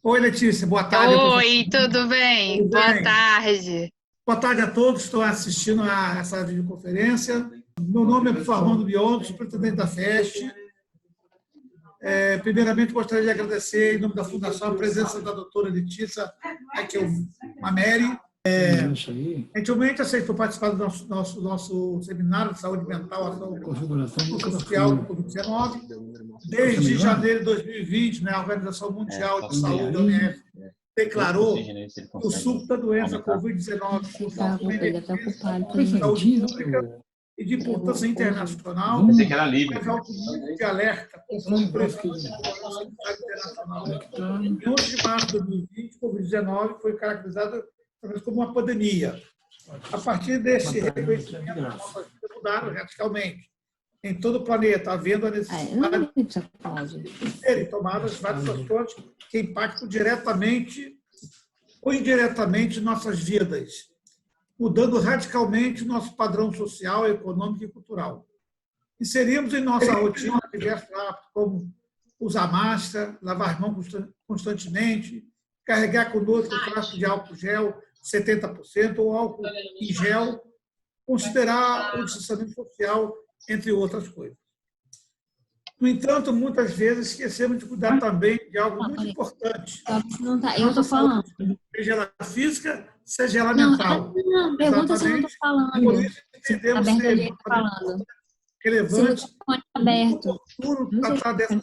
Oi, Letícia, boa tarde, professor. Oi, tudo bem? Tudo Boa bem? tarde. Boa tarde a todos que estão assistindo a essa videoconferência. Meu nome é professor Armando Biondo, superintendente da FEST. Primeiramente, gostaria de agradecer, em nome da Fundação, a presença da doutora Letícia Mameri. Gentilmente aceitou participar do nosso seminário de saúde mental, ação social do Covid-19. Desde janeiro de 2020, né, a Organização Mundial de Saúde, a OMS, declarou o surto da doença Covid-19 como uma emergência de saúde pública e de importância internacional, faz algo muito de alerta conforme pressões da Organização Sanitária Internacional. Em 11 de março de 2020, o Covid-19 foi caracterizado como uma pandemia. A partir desse reconhecimento, nossas vidas mudaram radicalmente. Em todo o planeta, havendo a necessidade de serem tomadas várias ações que impactam diretamente ou indiretamente nossas vidas, mudando radicalmente nosso padrão social, econômico e cultural. Inserimos em nossa rotina diversos hábitos, como usar máscara, lavar as mãos constantemente, carregar conosco o frasco de álcool gel 70% ou álcool em gel, considerar o distanciamento social, entre outras coisas. No entanto, muitas vezes esquecemos de cuidar também de algo muito importante. Eu estou falando. Seja ela física, seja ela mental. Não, pergunta se eu não estou falando. Por isso, entendemos Aberto ser ele falando. relevante Se o microfone está aberto. futuro tratar dessas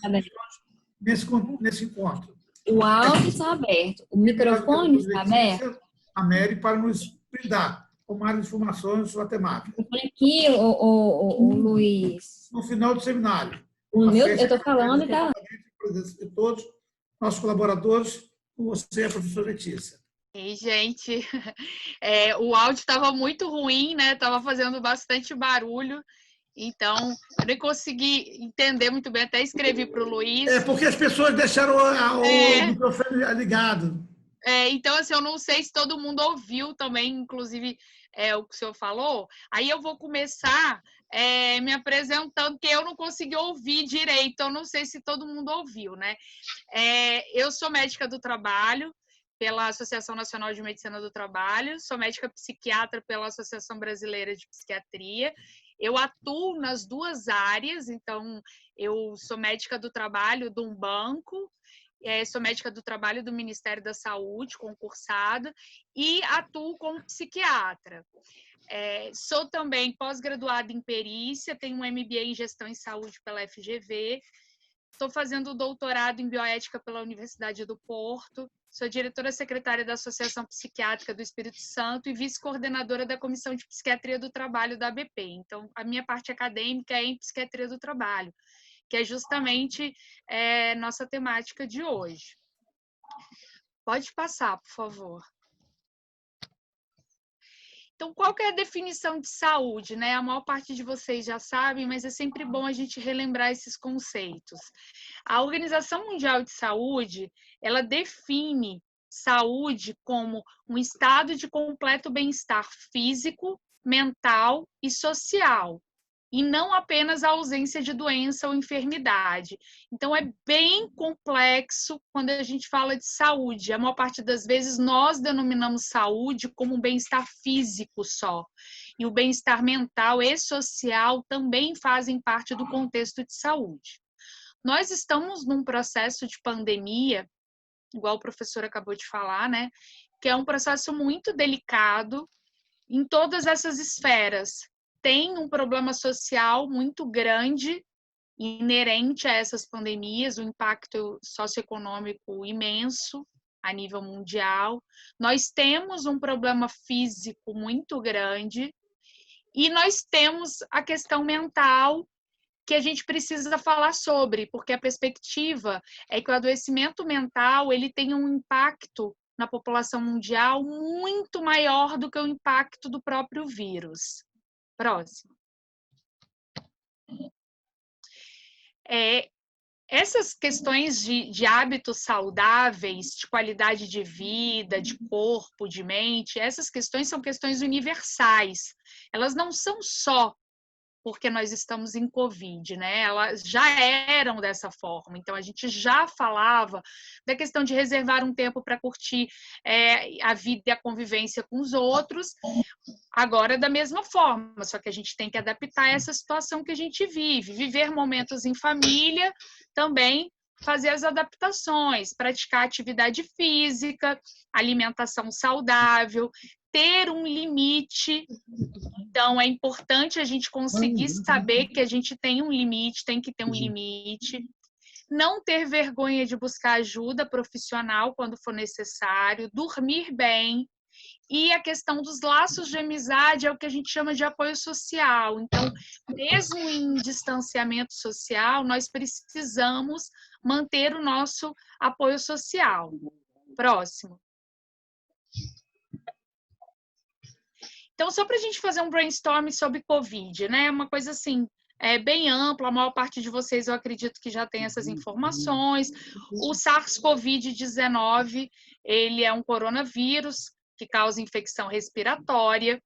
questões nesse encontro. O áudio está aberto. O microfone está aberto. A Mary para nos brindar com mais informações sobre a temática. Eu falei aqui, o Luiz. No final do seminário. Eu estou falando e está. De todos nossos colaboradores, com você, a professora Letícia. Ei, gente, o áudio estava muito ruim, né? Estava fazendo bastante barulho, então eu nem consegui entender muito bem, até escrevi para o Luiz. Porque as pessoas deixaram o microfone ligado. Então, assim, eu não sei se todo mundo ouviu também, inclusive, o que o senhor falou. Aí eu vou começar me apresentando, porque eu não consegui ouvir direito, eu não sei se todo mundo ouviu, né? Eu sou médica do trabalho, pela Associação Nacional de Medicina do Trabalho, sou médica psiquiatra pela Associação Brasileira de Psiquiatria. Eu atuo nas duas áreas, então eu sou médica do trabalho de um banco, sou médica do trabalho do Ministério da Saúde, concursada, e atuo como psiquiatra. Sou também pós-graduada em perícia, tenho um MBA em gestão em saúde pela FGV, estou fazendo doutorado em bioética pela Universidade do Porto, sou diretora secretária da Associação Psiquiátrica do Espírito Santo e vice-coordenadora da Comissão de Psiquiatria do Trabalho da ABP. Então, a minha parte acadêmica é em psiquiatria do trabalho, que é justamente nossa temática de hoje. Pode passar, por favor. Então, qual que é a definição de saúde, né? A maior parte de vocês já sabem, mas é sempre bom a gente relembrar esses conceitos. A Organização Mundial de Saúde, ela define saúde como um estado de completo bem-estar físico, mental e social, e não apenas a ausência de doença ou enfermidade. Então, é bem complexo quando a gente fala de saúde. A maior parte das vezes, nós denominamos saúde como um bem-estar físico só. E o bem-estar mental e social também fazem parte do contexto de saúde. Nós estamos num processo de pandemia, igual o professor acabou de falar, né? Que é um processo muito delicado em todas essas esferas. Tem um problema social muito grande, inerente a essas pandemias, um impacto socioeconômico imenso a nível mundial. Nós temos um problema físico muito grande e nós temos a questão mental que a gente precisa falar sobre, porque a perspectiva é que o adoecimento mental ele tem um impacto na população mundial muito maior do que o impacto do próprio vírus. Próximo. Essas questões de hábitos saudáveis, de qualidade de vida, de corpo, de mente, essas questões são questões universais. Elas não são só porque nós estamos em Covid, né? Elas já eram dessa forma, então a gente já falava da questão de reservar um tempo para curtir a vida e a convivência com os outros, agora da mesma forma, só que a gente tem que adaptar essa situação que a gente vive, viver momentos em família, também fazer as adaptações, praticar atividade física, alimentação saudável, ter um limite. Então, é importante a gente conseguir saber que a gente tem um limite, tem que ter um limite. Não ter vergonha de buscar ajuda profissional quando for necessário, dormir bem. E a questão dos laços de amizade é o que a gente chama de apoio social. Então, mesmo em distanciamento social, nós precisamos manter o nosso apoio social. Próximo. Então, só para a gente fazer um brainstorm sobre Covid, né? Uma coisa assim, bem ampla, a maior parte de vocês eu acredito que já tem essas informações. O SARS-CoV-19, ele é um coronavírus que causa infecção respiratória.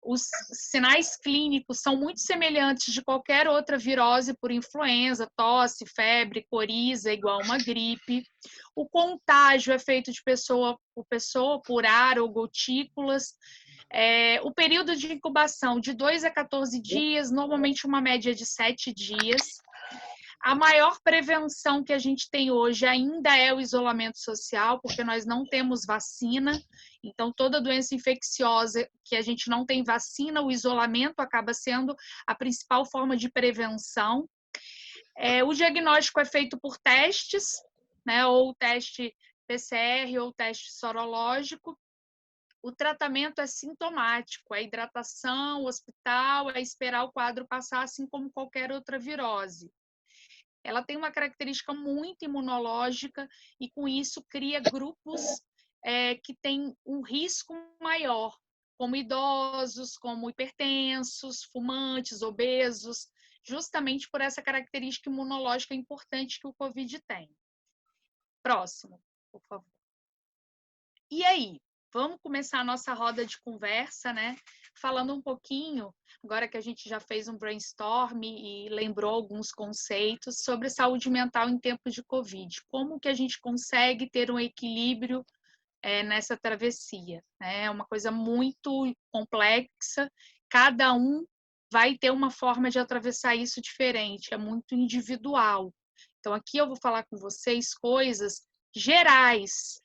Os sinais clínicos são muito semelhantes de qualquer outra virose por influenza, tosse, febre, coriza, igual uma gripe. O contágio é feito de pessoa por pessoa, por ar ou gotículas. O período de incubação de 2 a 14 dias, normalmente uma média de 7 dias. A maior prevenção que a gente tem hoje ainda é o isolamento social, porque nós não temos vacina. Então, toda doença infecciosa que a gente não tem vacina, o isolamento acaba sendo a principal forma de prevenção. O diagnóstico é feito por testes, né, ou teste PCR ou teste sorológico. O tratamento é sintomático, é hidratação, hospital, é esperar o quadro passar, assim como qualquer outra virose. Ela tem uma característica muito imunológica e, com isso, cria grupos que têm um risco maior, como idosos, como hipertensos, fumantes, obesos, justamente por essa característica imunológica importante que o Covid tem. Próximo, por favor. E aí? Vamos começar a nossa roda de conversa, né? Falando um pouquinho, agora que a gente já fez um brainstorm e lembrou alguns conceitos sobre saúde mental em tempos de Covid. Como que a gente consegue ter um equilíbrio nessa travessia? É uma coisa muito complexa, cada um vai ter uma forma de atravessar isso diferente, é muito individual. Então, aqui eu vou falar com vocês coisas gerais,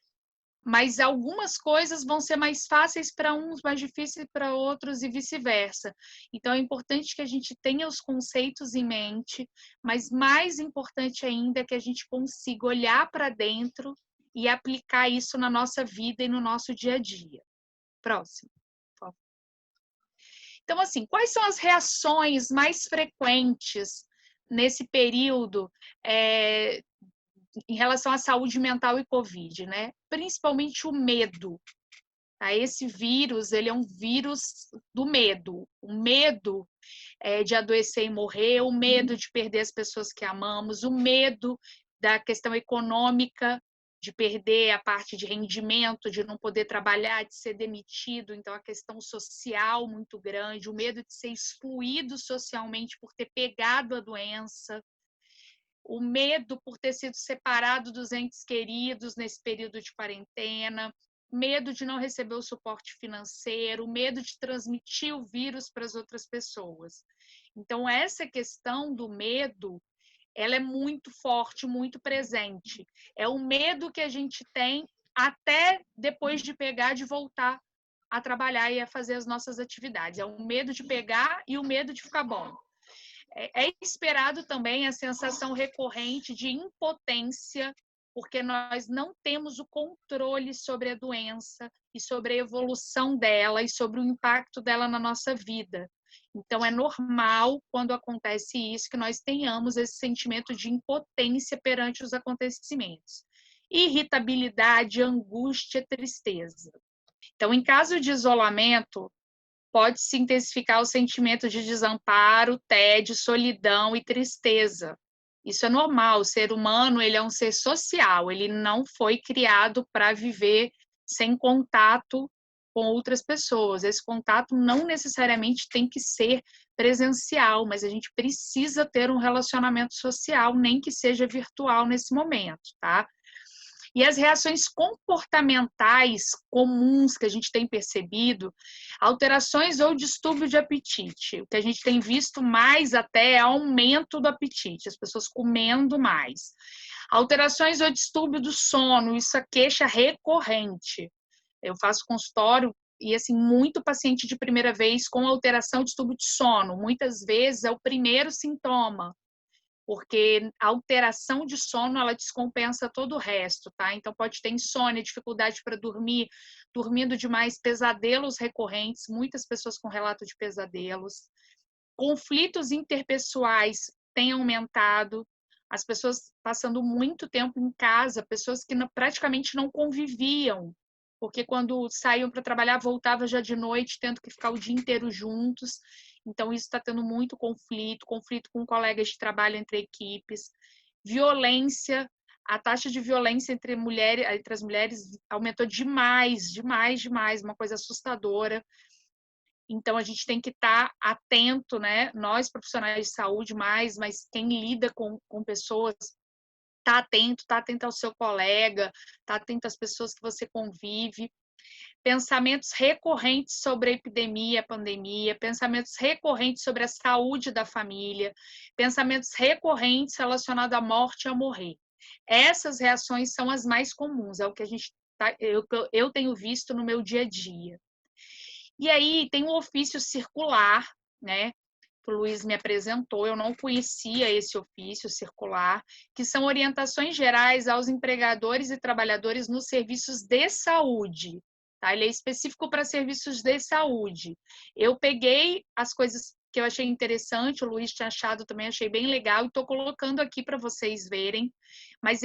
mas algumas coisas vão ser mais fáceis para uns, mais difíceis para outros e vice-versa. Então, é importante que a gente tenha os conceitos em mente, mas mais importante ainda é que a gente consiga olhar para dentro e aplicar isso na nossa vida e no nosso dia a dia. Próximo, por favor. Então, assim, quais são as reações mais frequentes nesse período em relação à saúde mental e Covid, né? Principalmente o medo. Esse vírus, ele é um vírus do medo. O medo de adoecer e morrer, o medo de perder as pessoas que amamos, o medo da questão econômica, de perder a parte de rendimento, de não poder trabalhar, de ser demitido. Então, a questão social muito grande, o medo de ser excluído socialmente por ter pegado a doença, o medo por ter sido separado dos entes queridos nesse período de quarentena, medo de não receber o suporte financeiro, medo de transmitir o vírus para as outras pessoas. Então, essa questão do medo, ela é muito forte, muito presente. É o medo que a gente tem até depois de pegar, de voltar a trabalhar e a fazer as nossas atividades. É o medo de pegar e o medo de ficar bom. É esperado também a sensação recorrente de impotência, porque nós não temos o controle sobre a doença e sobre a evolução dela e sobre o impacto dela na nossa vida. Então, é normal, quando acontece isso, que nós tenhamos esse sentimento de impotência perante os acontecimentos. Irritabilidade, angústia, tristeza. Então, em caso de isolamento, pode-se intensificar o sentimento de desamparo, tédio, solidão e tristeza. Isso é normal, o ser humano, ele é um ser social, ele não foi criado para viver sem contato com outras pessoas. Esse contato não necessariamente tem que ser presencial, mas a gente precisa ter um relacionamento social, nem que seja virtual nesse momento, tá? E as reações comportamentais comuns que a gente tem percebido, alterações ou distúrbio de apetite. O que a gente tem visto mais até é aumento do apetite, as pessoas comendo mais. Alterações ou distúrbio do sono, isso é queixa recorrente. Eu faço consultório e, assim, muito paciente de primeira vez com alteração, distúrbio de sono. Muitas vezes é o primeiro sintoma, porque a alteração de sono, ela descompensa todo o resto, tá? Então, pode ter insônia, dificuldade para dormir, dormindo demais, pesadelos recorrentes, muitas pessoas com relato de pesadelos. Conflitos interpessoais têm aumentado, as pessoas passando muito tempo em casa, pessoas que praticamente não conviviam, porque quando saíam para trabalhar, voltavam já de noite, tendo que ficar o dia inteiro juntos. Então, isso está tendo muito conflito com colegas de trabalho entre equipes. Violência, a taxa de violência entre as mulheres aumentou demais, uma coisa assustadora. Então, a gente tem que estar atento, né? Nós, profissionais de saúde, mas quem lida com pessoas, está atento ao seu colega, está atento às pessoas que você convive. Pensamentos recorrentes sobre a epidemia, a pandemia, pensamentos recorrentes sobre a saúde da família, pensamentos recorrentes relacionados à morte e a morrer. Essas reações são as mais comuns, é o que eu tenho visto no meu dia a dia. E aí tem um ofício circular, né, que o Luiz me apresentou, eu não conhecia esse ofício circular, que são orientações gerais aos empregadores e trabalhadores nos serviços de saúde. Tá? Ele é específico para serviços de saúde. Eu peguei as coisas que eu achei interessante, o Luiz tinha achado também, achei bem legal, e estou colocando aqui para vocês verem, mas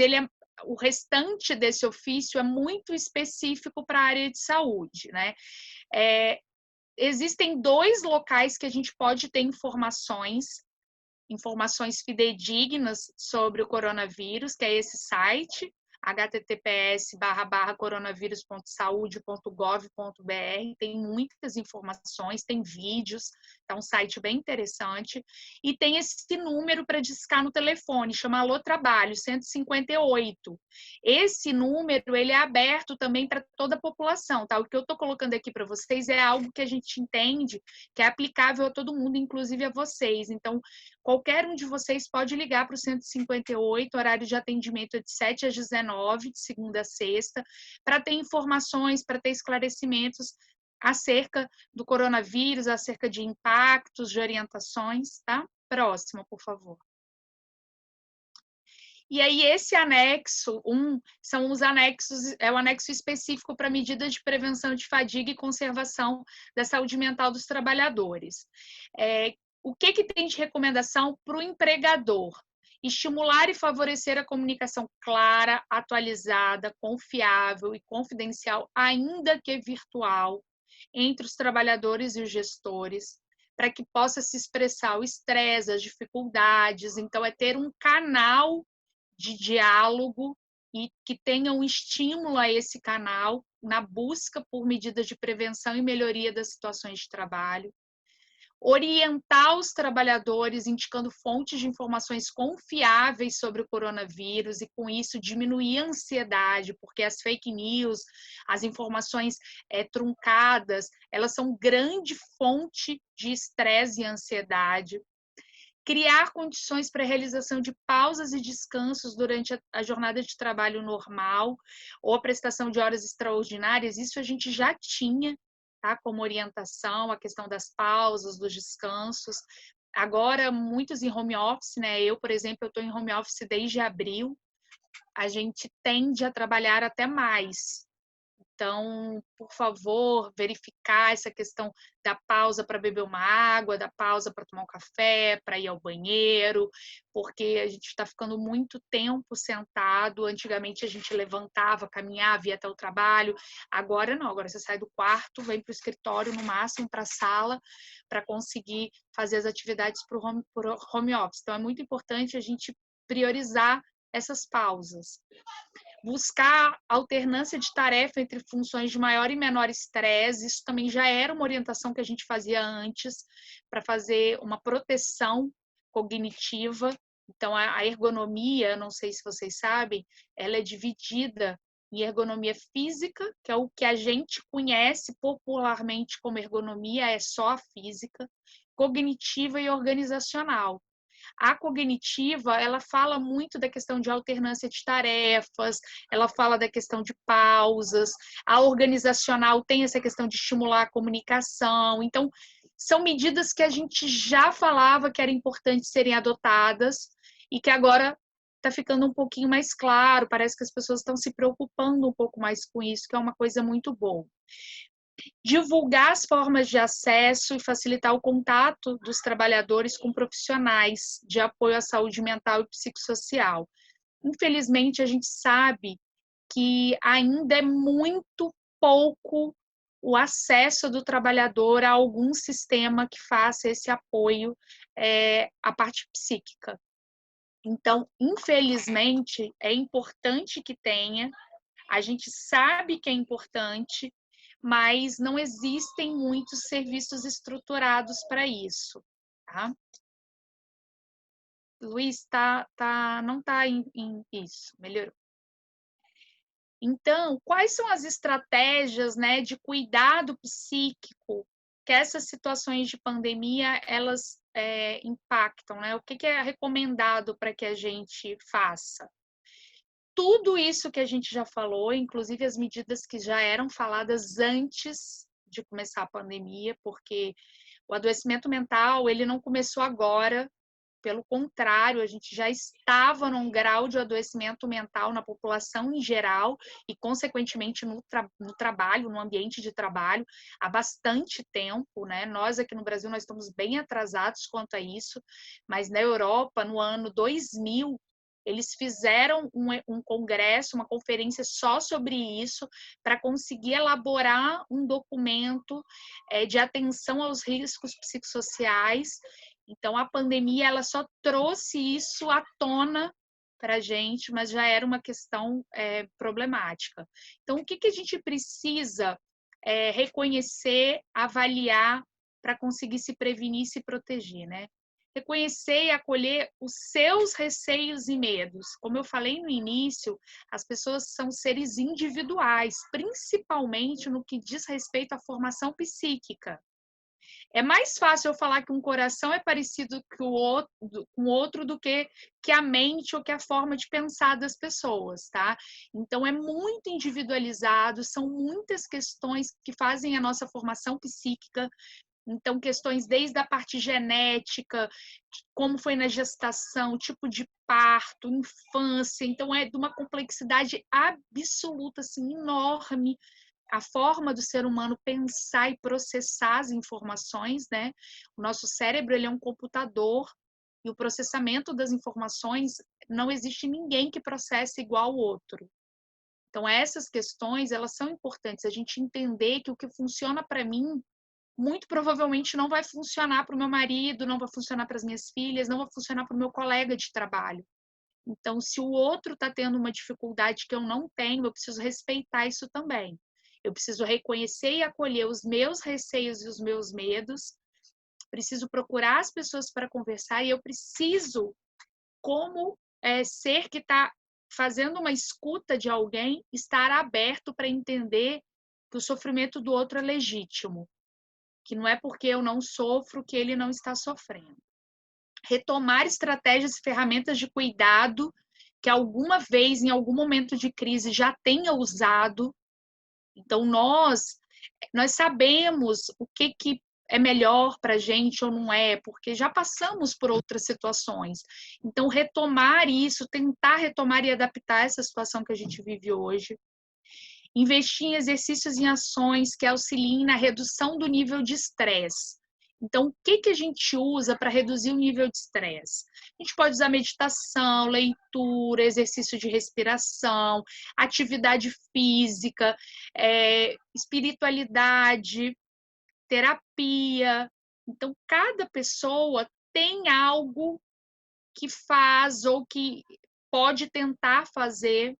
o restante desse ofício é muito específico para a área de saúde, né? Existem 2 locais que a gente pode ter informações fidedignas sobre o coronavírus, que é esse site, https://coronavírus.saude.gov.br, tem muitas informações, tem vídeos, é um site bem interessante, e tem esse número para discar no telefone, chama Alô Trabalho, 158. Esse número, ele é aberto também para toda a população, tá? O que eu estou colocando aqui para vocês é algo que a gente entende que é aplicável a todo mundo, inclusive a vocês. Então, qualquer um de vocês pode ligar para o 158, horário de atendimento é de 7 às 19, de segunda a sexta, para ter informações, para ter esclarecimentos acerca do coronavírus, acerca de impactos, de orientações, tá? Próximo, por favor. E aí, esse anexo 1 são os anexos, é o anexo específico para medidas de prevenção de fadiga e conservação da saúde mental dos trabalhadores. O que tem de recomendação para o empregador? Estimular e favorecer a comunicação clara, atualizada, confiável e confidencial, ainda que virtual, entre os trabalhadores e os gestores, para que possa se expressar o estresse, as dificuldades. Então, é ter um canal de diálogo e que tenha um estímulo a esse canal na busca por medidas de prevenção e melhoria das situações de trabalho. Orientar os trabalhadores, indicando fontes de informações confiáveis sobre o coronavírus e, com isso, diminuir a ansiedade, porque as fake news, as informações truncadas, elas são grande fonte de estresse e ansiedade. Criar condições para a realização de pausas e descansos durante a jornada de trabalho normal ou a prestação de horas extraordinárias, isso a gente já tinha, tá? Como orientação, a questão das pausas, dos descansos. Agora, muitos em home office, né? Eu, por exemplo, eu estou em home office desde abril, a gente tende a trabalhar até mais. Então, por favor, verificar essa questão da pausa para beber uma água, da pausa para tomar um café, para ir ao banheiro, porque a gente está ficando muito tempo sentado. Antigamente a gente levantava, caminhava, ia até o trabalho. Agora não, agora você sai do quarto, vem para o escritório, no máximo para a sala, para conseguir fazer as atividades para o home office. Então, é muito importante a gente priorizar essas pausas. buscar alternância de tarefa entre funções de maior e menor estresse. Isso também já era uma orientação que a gente fazia antes, para fazer uma proteção cognitiva. Então, a ergonomia, não sei se vocês sabem, ela é dividida em ergonomia física, que é o que a gente conhece popularmente como ergonomia, é só a física, cognitiva e organizacional. A cognitiva, ela fala muito da questão de alternância de tarefas, ela fala da questão de pausas, a organizacional tem essa questão de estimular a comunicação. Então, são medidas que a gente já falava que era importante serem adotadas e que agora está ficando um pouquinho mais claro, parece que as pessoas estão se preocupando um pouco mais com isso, que é uma coisa muito boa. Divulgar as formas de acesso e facilitar o contato dos trabalhadores com profissionais de apoio à saúde mental e psicossocial. Infelizmente, a gente sabe que ainda é muito pouco o acesso do trabalhador a algum sistema que faça esse apoio à parte psíquica. Então, infelizmente, é importante que tenha, a gente sabe que é importante, mas não existem muitos serviços estruturados para isso, tá? Luiz, não está em isso, melhorou. Então, quais são as estratégias, né, de cuidado psíquico que essas situações de pandemia, elas impactam, né? O que é recomendado para que a gente faça? Tudo isso que a gente já falou, inclusive as medidas que já eram faladas antes de começar a pandemia, porque o adoecimento mental, ele não começou agora, pelo contrário, a gente já estava num grau de adoecimento mental na população em geral e, consequentemente, no trabalho, no ambiente de trabalho, há bastante tempo, né? Nós aqui no Brasil, nós estamos bem atrasados quanto a isso, mas na Europa, no ano 2000, eles fizeram um congresso, uma conferência só sobre isso, para conseguir elaborar um documento de atenção aos riscos psicossociais. Então, a pandemia ela só trouxe isso à tona para a gente, mas já era uma questão problemática. Então, o que a gente precisa reconhecer, avaliar para conseguir se prevenir e se proteger, né? Reconhecer e acolher os seus receios e medos. Como eu falei no início, as pessoas são seres individuais, principalmente no que diz respeito à formação psíquica. É mais fácil eu falar que um coração é parecido com o outro do que a mente ou que a forma de pensar das pessoas, tá? Então, é muito individualizado, são muitas questões que fazem a nossa formação psíquica. Então, questões desde a parte genética, como foi na gestação, tipo de parto, infância. Então, é de uma complexidade absoluta, assim, enorme, a forma do ser humano pensar e processar as informações, né? O nosso cérebro, ele é um computador e o processamento das informações, não existe ninguém que processe igual ao outro. Então, essas questões, elas são importantes. A gente entender que o que funciona para mim, muito provavelmente não vai funcionar para o meu marido, não vai funcionar para as minhas filhas, não vai funcionar para o meu colega de trabalho. Então, se o outro está tendo uma dificuldade que eu não tenho, eu preciso respeitar isso também. Eu preciso reconhecer e acolher os meus receios e os meus medos, preciso procurar as pessoas para conversar e eu preciso, como ser que está fazendo uma escuta de alguém, estar aberto para entender que o sofrimento do outro é legítimo, que não é porque eu não sofro que ele não está sofrendo. Retomar estratégias e ferramentas de cuidado que alguma vez, em algum momento de crise, já tenha usado. Então, nós sabemos o que é melhor para a gente ou não é, porque já passamos por outras situações. Então, retomar isso, tentar retomar e adaptar essa situação que a gente vive hoje. Investir em exercícios e ações que auxiliem na redução do nível de estresse. Então, o que a gente usa para reduzir o nível de estresse? A gente pode usar meditação, leitura, exercício de respiração, atividade física, espiritualidade, terapia. Então, cada pessoa tem algo que faz ou que pode tentar fazer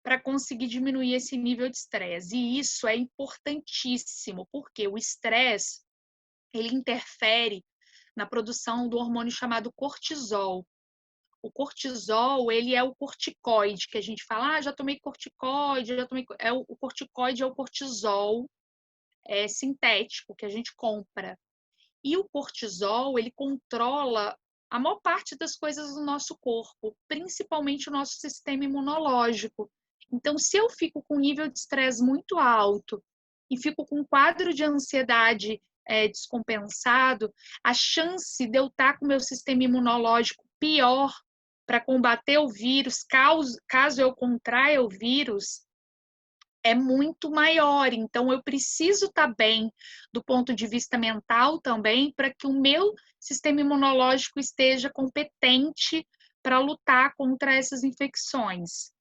para conseguir diminuir esse nível de estresse. E isso é importantíssimo, porque o estresse, ele interfere na produção do hormônio chamado cortisol. O cortisol, ele é o corticoide, que a gente fala, já tomei corticoide, já tomei... O corticoide é o cortisol sintético que a gente compra. E o cortisol, ele controla a maior parte das coisas do nosso corpo, principalmente o nosso sistema imunológico. Então, se eu fico com um nível de estresse muito alto e fico com um quadro de ansiedade descompensado, a chance de eu estar com o meu sistema imunológico pior para combater o vírus, caso eu contraia o vírus, é muito maior. Então, eu preciso estar bem do ponto de vista mental também, para que o meu sistema imunológico esteja competente para lutar contra essas infecções.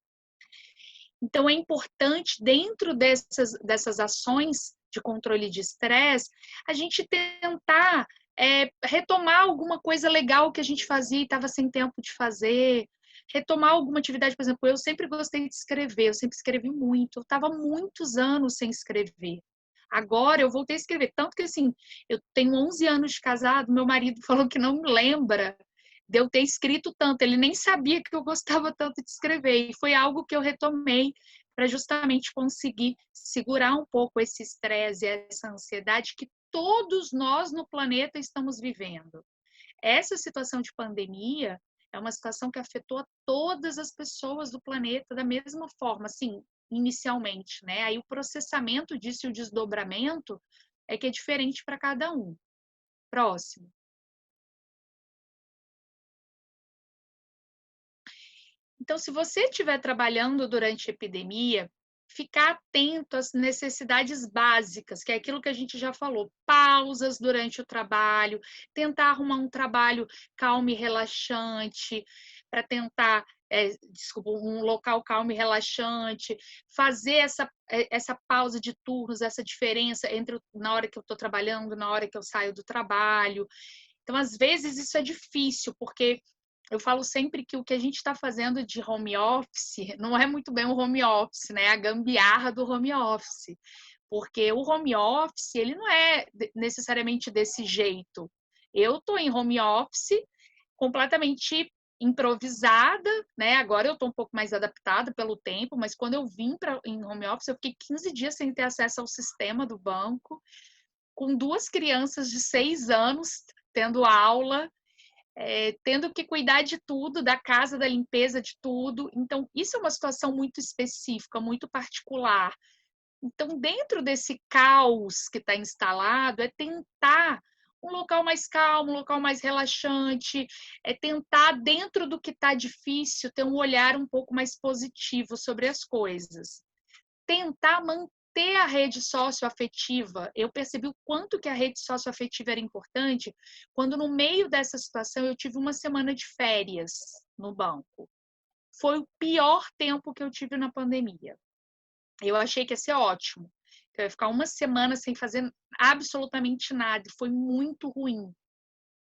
Então, é importante, dentro dessas ações de controle de estresse, a gente tentar retomar alguma coisa legal que a gente fazia e estava sem tempo de fazer, retomar alguma atividade. Por exemplo, eu sempre gostei de escrever, eu sempre escrevi muito, eu estava muitos anos sem escrever. Agora eu voltei a escrever, tanto que assim, eu tenho 11 anos de casado, meu marido falou que não me lembra de eu ter escrito tanto, ele nem sabia que eu gostava tanto de escrever, e foi algo que eu retomei para justamente conseguir segurar um pouco esse estresse, essa ansiedade que todos nós no planeta estamos vivendo. Essa situação de pandemia é uma situação que afetou a todas as pessoas do planeta da mesma forma, assim, inicialmente, né? Aí o processamento disso e o desdobramento é que é diferente para cada um. Próximo. Então, se você estiver trabalhando durante a epidemia, ficar atento às necessidades básicas, que é aquilo que a gente já falou, pausas durante o trabalho, tentar arrumar um trabalho calmo e relaxante, para tentar, um local calmo e relaxante, fazer essa pausa de turnos, essa diferença entre na hora que eu estou trabalhando, na hora que eu saio do trabalho. Então, às vezes, isso é difícil, porque eu falo sempre que o que a gente está fazendo de home office não é muito bem o home office, né? A gambiarra do home office. Porque o home office, ele não é necessariamente desse jeito. Eu estou em home office completamente improvisada, né? Agora eu estou um pouco mais adaptada pelo tempo, mas quando eu vim em home office, eu fiquei 15 dias sem ter acesso ao sistema do banco, com 2 crianças de 6 anos tendo aula, tendo que cuidar de tudo, da casa, da limpeza, de tudo. Então, isso é uma situação muito específica, muito particular. Então, dentro desse caos que está instalado, é tentar um local mais calmo, um local mais relaxante, é tentar, dentro do que está difícil, ter um olhar um pouco mais positivo sobre as coisas. Tentar manter a rede socioafetiva. Eu percebi o quanto que a rede socioafetiva era importante quando, no meio dessa situação, eu tive uma semana de férias no banco. Foi o pior tempo que eu tive na pandemia. Eu achei que ia ser ótimo. Eu ia ficar uma semana sem fazer absolutamente nada. E foi muito ruim,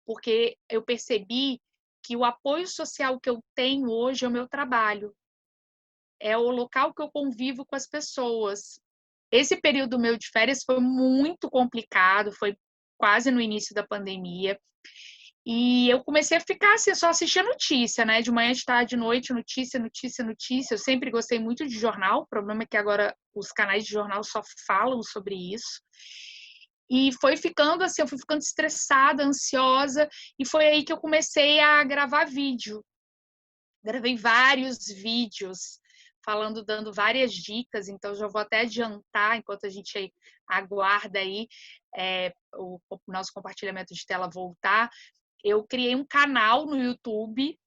porque eu percebi que o apoio social que eu tenho hoje é o meu trabalho. É o local que eu convivo com as pessoas. Esse período meu de férias foi muito complicado, foi quase no início da pandemia. E eu comecei a ficar assim, só assistir notícia, né? De manhã, de tarde, de noite, notícia, notícia, notícia. Eu sempre gostei muito de jornal, o problema é que agora os canais de jornal só falam sobre isso. E foi ficando assim, eu fui ficando estressada, ansiosa, e foi aí que eu comecei a gravar vídeo. Gravei vários vídeos falando, dando várias dicas, então já vou até adiantar, enquanto a gente aguarda aí o nosso compartilhamento de tela voltar. Eu criei um canal no YouTube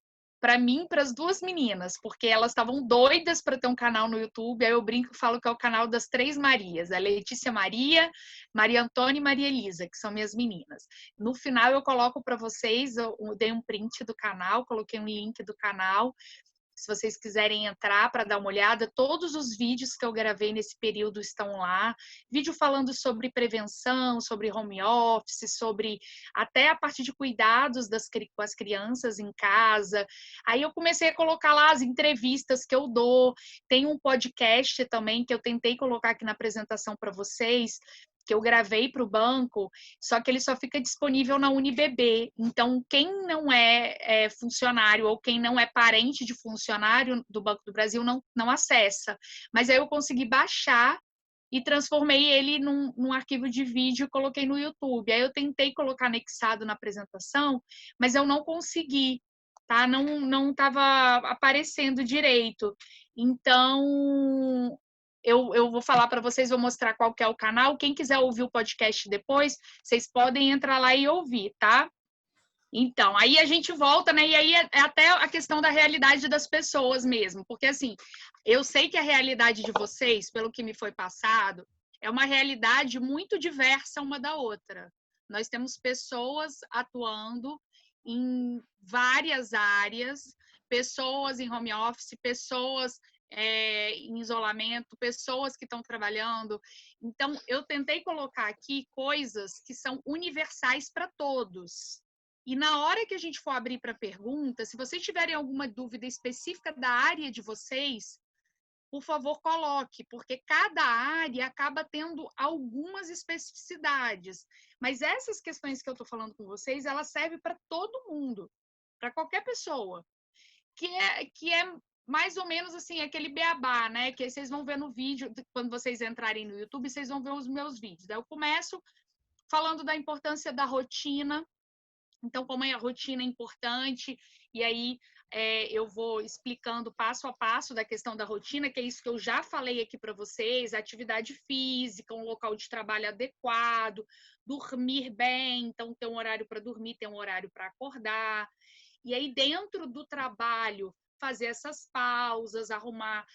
para mim e para as 2 meninas, porque elas estavam doidas para ter um canal no YouTube. Aí eu brinco e falo que é o canal das 3 Marias, a Letícia Maria, Maria Antônia e Maria Elisa, que são minhas meninas. No final eu coloco para vocês, eu dei um print do canal, coloquei um link do canal, Se vocês quiserem entrar para dar uma olhada, todos os vídeos que eu gravei nesse período estão lá. Vídeo falando sobre prevenção, sobre home office, sobre até a parte de cuidados com as crianças em casa. Aí eu comecei a colocar lá as entrevistas que eu dou. Tem um podcast também que eu tentei colocar aqui na apresentação para vocês, que eu gravei para o banco, só que ele só fica disponível na UniBB. Então, quem não é funcionário ou quem não é parente de funcionário do Banco do Brasil não acessa. Mas aí eu consegui baixar e transformei ele num arquivo de vídeo e coloquei no YouTube. Aí eu tentei colocar anexado na apresentação, mas eu não consegui, tá? Não estava aparecendo direito. Então, eu vou falar para vocês, vou mostrar qual que é o canal. Quem quiser ouvir o podcast depois, vocês podem entrar lá e ouvir, tá? Então, aí a gente volta, né? E aí é até a questão da realidade das pessoas mesmo. Porque, assim, eu sei que a realidade de vocês, pelo que me foi passado, é uma realidade muito diversa uma da outra. Nós temos pessoas atuando em várias áreas, pessoas em home office, pessoas em isolamento, pessoas que estão trabalhando. Então, eu tentei colocar aqui coisas que são universais para todos. E na hora que a gente for abrir para pergunta, se vocês tiverem alguma dúvida específica da área de vocês, por favor, coloque, porque cada área acaba tendo algumas especificidades. Mas essas questões que eu estou falando com vocês, elas servem para todo mundo, para qualquer pessoa, que é mais ou menos assim, aquele beabá, né? Que vocês vão ver no vídeo, quando vocês entrarem no YouTube, vocês vão ver os meus vídeos. Daí eu começo falando da importância da rotina. Então, como a rotina é importante, e aí eu vou explicando passo a passo da questão da rotina, que é isso que eu já falei aqui para vocês, atividade física, um local de trabalho adequado, dormir bem, então ter um horário para dormir, ter um horário para acordar. E aí, dentro do trabalho, fazer essas pausas, arrumar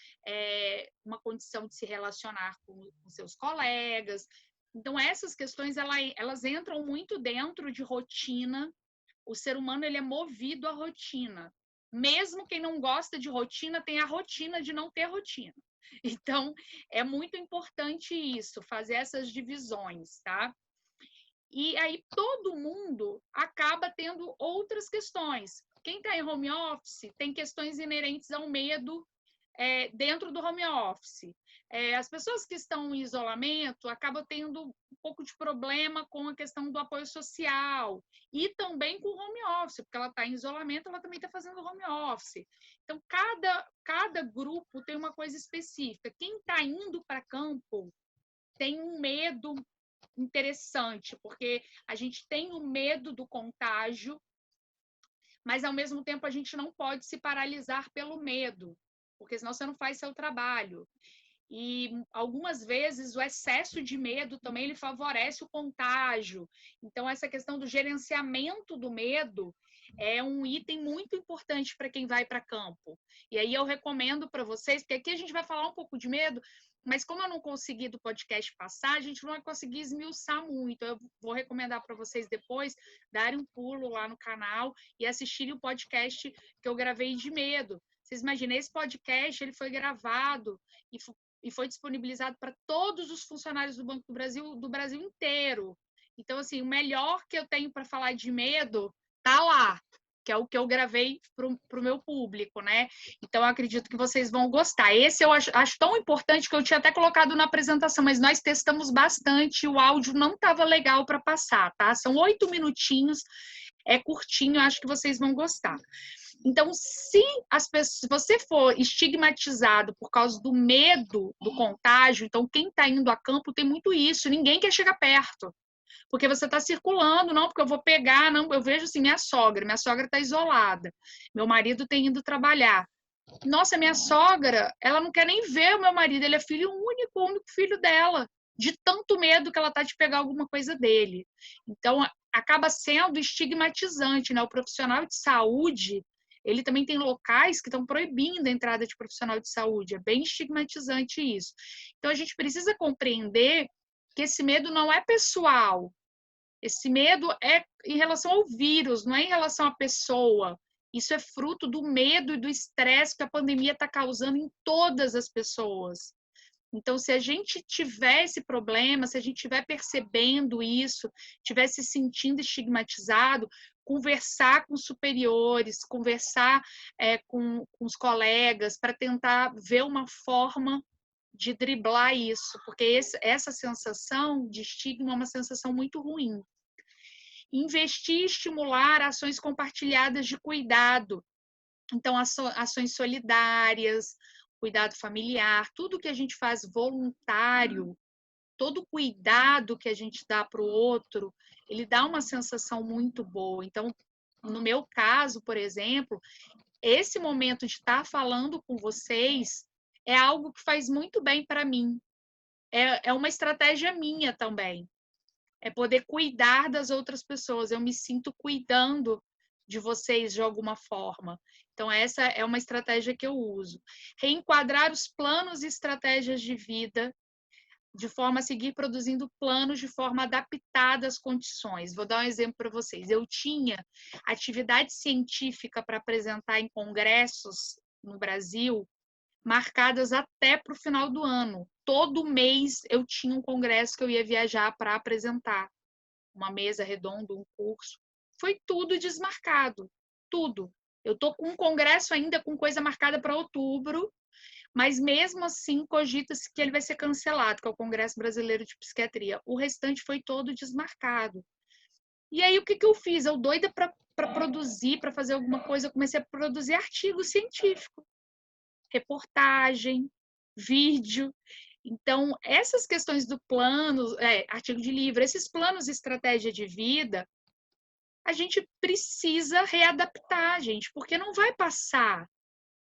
uma condição de se relacionar com seus colegas. Então, essas questões, elas entram muito dentro de rotina. O ser humano, ele é movido à rotina. Mesmo quem não gosta de rotina, tem a rotina de não ter rotina. Então, é muito importante isso, fazer essas divisões, tá? E aí, todo mundo acaba tendo outras questões. Quem está em home office tem questões inerentes ao medo dentro do home office. As pessoas que estão em isolamento acabam tendo um pouco de problema com a questão do apoio social e também com o home office, porque ela está em isolamento, ela também está fazendo home office. Então, cada grupo tem uma coisa específica. Quem está indo para campo tem um medo interessante, porque a gente tem o medo do contágio, mas, ao mesmo tempo, a gente não pode se paralisar pelo medo, porque senão você não faz seu trabalho. E algumas vezes o excesso de medo também ele favorece o contágio. Então, essa questão do gerenciamento do medo é um item muito importante para quem vai para campo. E aí eu recomendo para vocês, porque aqui a gente vai falar um pouco de medo, mas como eu não consegui do podcast passar, a gente não vai conseguir esmiuçar muito. Eu vou recomendar para vocês depois darem um pulo lá no canal e assistirem o podcast que eu gravei de medo. Vocês imaginam, esse podcast ele foi gravado e foi disponibilizado para todos os funcionários do Banco do Brasil inteiro. Então, assim, o melhor que eu tenho para falar de medo tá lá, que é o que eu gravei para o meu público, né? Então, eu acredito que vocês vão gostar. Esse eu acho tão importante que eu tinha até colocado na apresentação, mas nós testamos bastante, o áudio não estava legal para passar, tá? São 8 minutinhos, é curtinho, acho que vocês vão gostar. Então, se você for estigmatizado por causa do medo do contágio, então quem está indo a campo tem muito isso, ninguém quer chegar perto, porque você está circulando, não, porque eu vou pegar, não, eu vejo assim, minha sogra está isolada, meu marido tem ido trabalhar. Nossa, minha sogra, ela não quer nem ver o meu marido, ele é filho único, o único filho dela, de tanto medo que ela está de pegar alguma coisa dele. Então, acaba sendo estigmatizante, né? O profissional de saúde, ele também tem locais que estão proibindo a entrada de profissional de saúde. É bem estigmatizante isso. Então, a gente precisa compreender que esse medo não é pessoal. Esse medo é em relação ao vírus, não é em relação à pessoa. Isso é fruto do medo e do estresse que a pandemia está causando em todas as pessoas. Então, se a gente tiver esse problema, se a gente estiver percebendo isso, estiver se sentindo estigmatizado, conversar com superiores, conversar com os colegas, para tentar ver uma forma de driblar isso, porque essa sensação de estigma é uma sensação muito ruim. Investir e estimular ações compartilhadas de cuidado. Então, ações solidárias, cuidado familiar, tudo que a gente faz voluntário, todo cuidado que a gente dá para o outro, ele dá uma sensação muito boa. Então, no meu caso, por exemplo, esse momento de estar falando com vocês é algo que faz muito bem para mim. É uma estratégia minha também. É poder cuidar das outras pessoas. Eu me sinto cuidando de vocês de alguma forma. Então, essa é uma estratégia que eu uso. Reenquadrar os planos e estratégias de vida de forma a seguir produzindo planos de forma adaptada às condições. Vou dar um exemplo para vocês. Eu tinha atividade científica para apresentar em congressos no Brasil, marcadas até para o final do ano. Todo mês eu tinha um congresso que eu ia viajar para apresentar. Uma mesa redonda, um curso. Foi tudo desmarcado. Tudo. Eu estou com um congresso ainda com coisa marcada para outubro, mas mesmo assim cogita-se que ele vai ser cancelado, que é o Congresso Brasileiro de Psiquiatria. O restante foi todo desmarcado. E aí o que eu fiz? Eu doida para produzir, para fazer alguma coisa, eu comecei a produzir artigo científico, reportagem, vídeo. Então, essas questões do plano, artigo de livro, esses planos e estratégia de vida, a gente precisa readaptar, gente, porque não vai passar.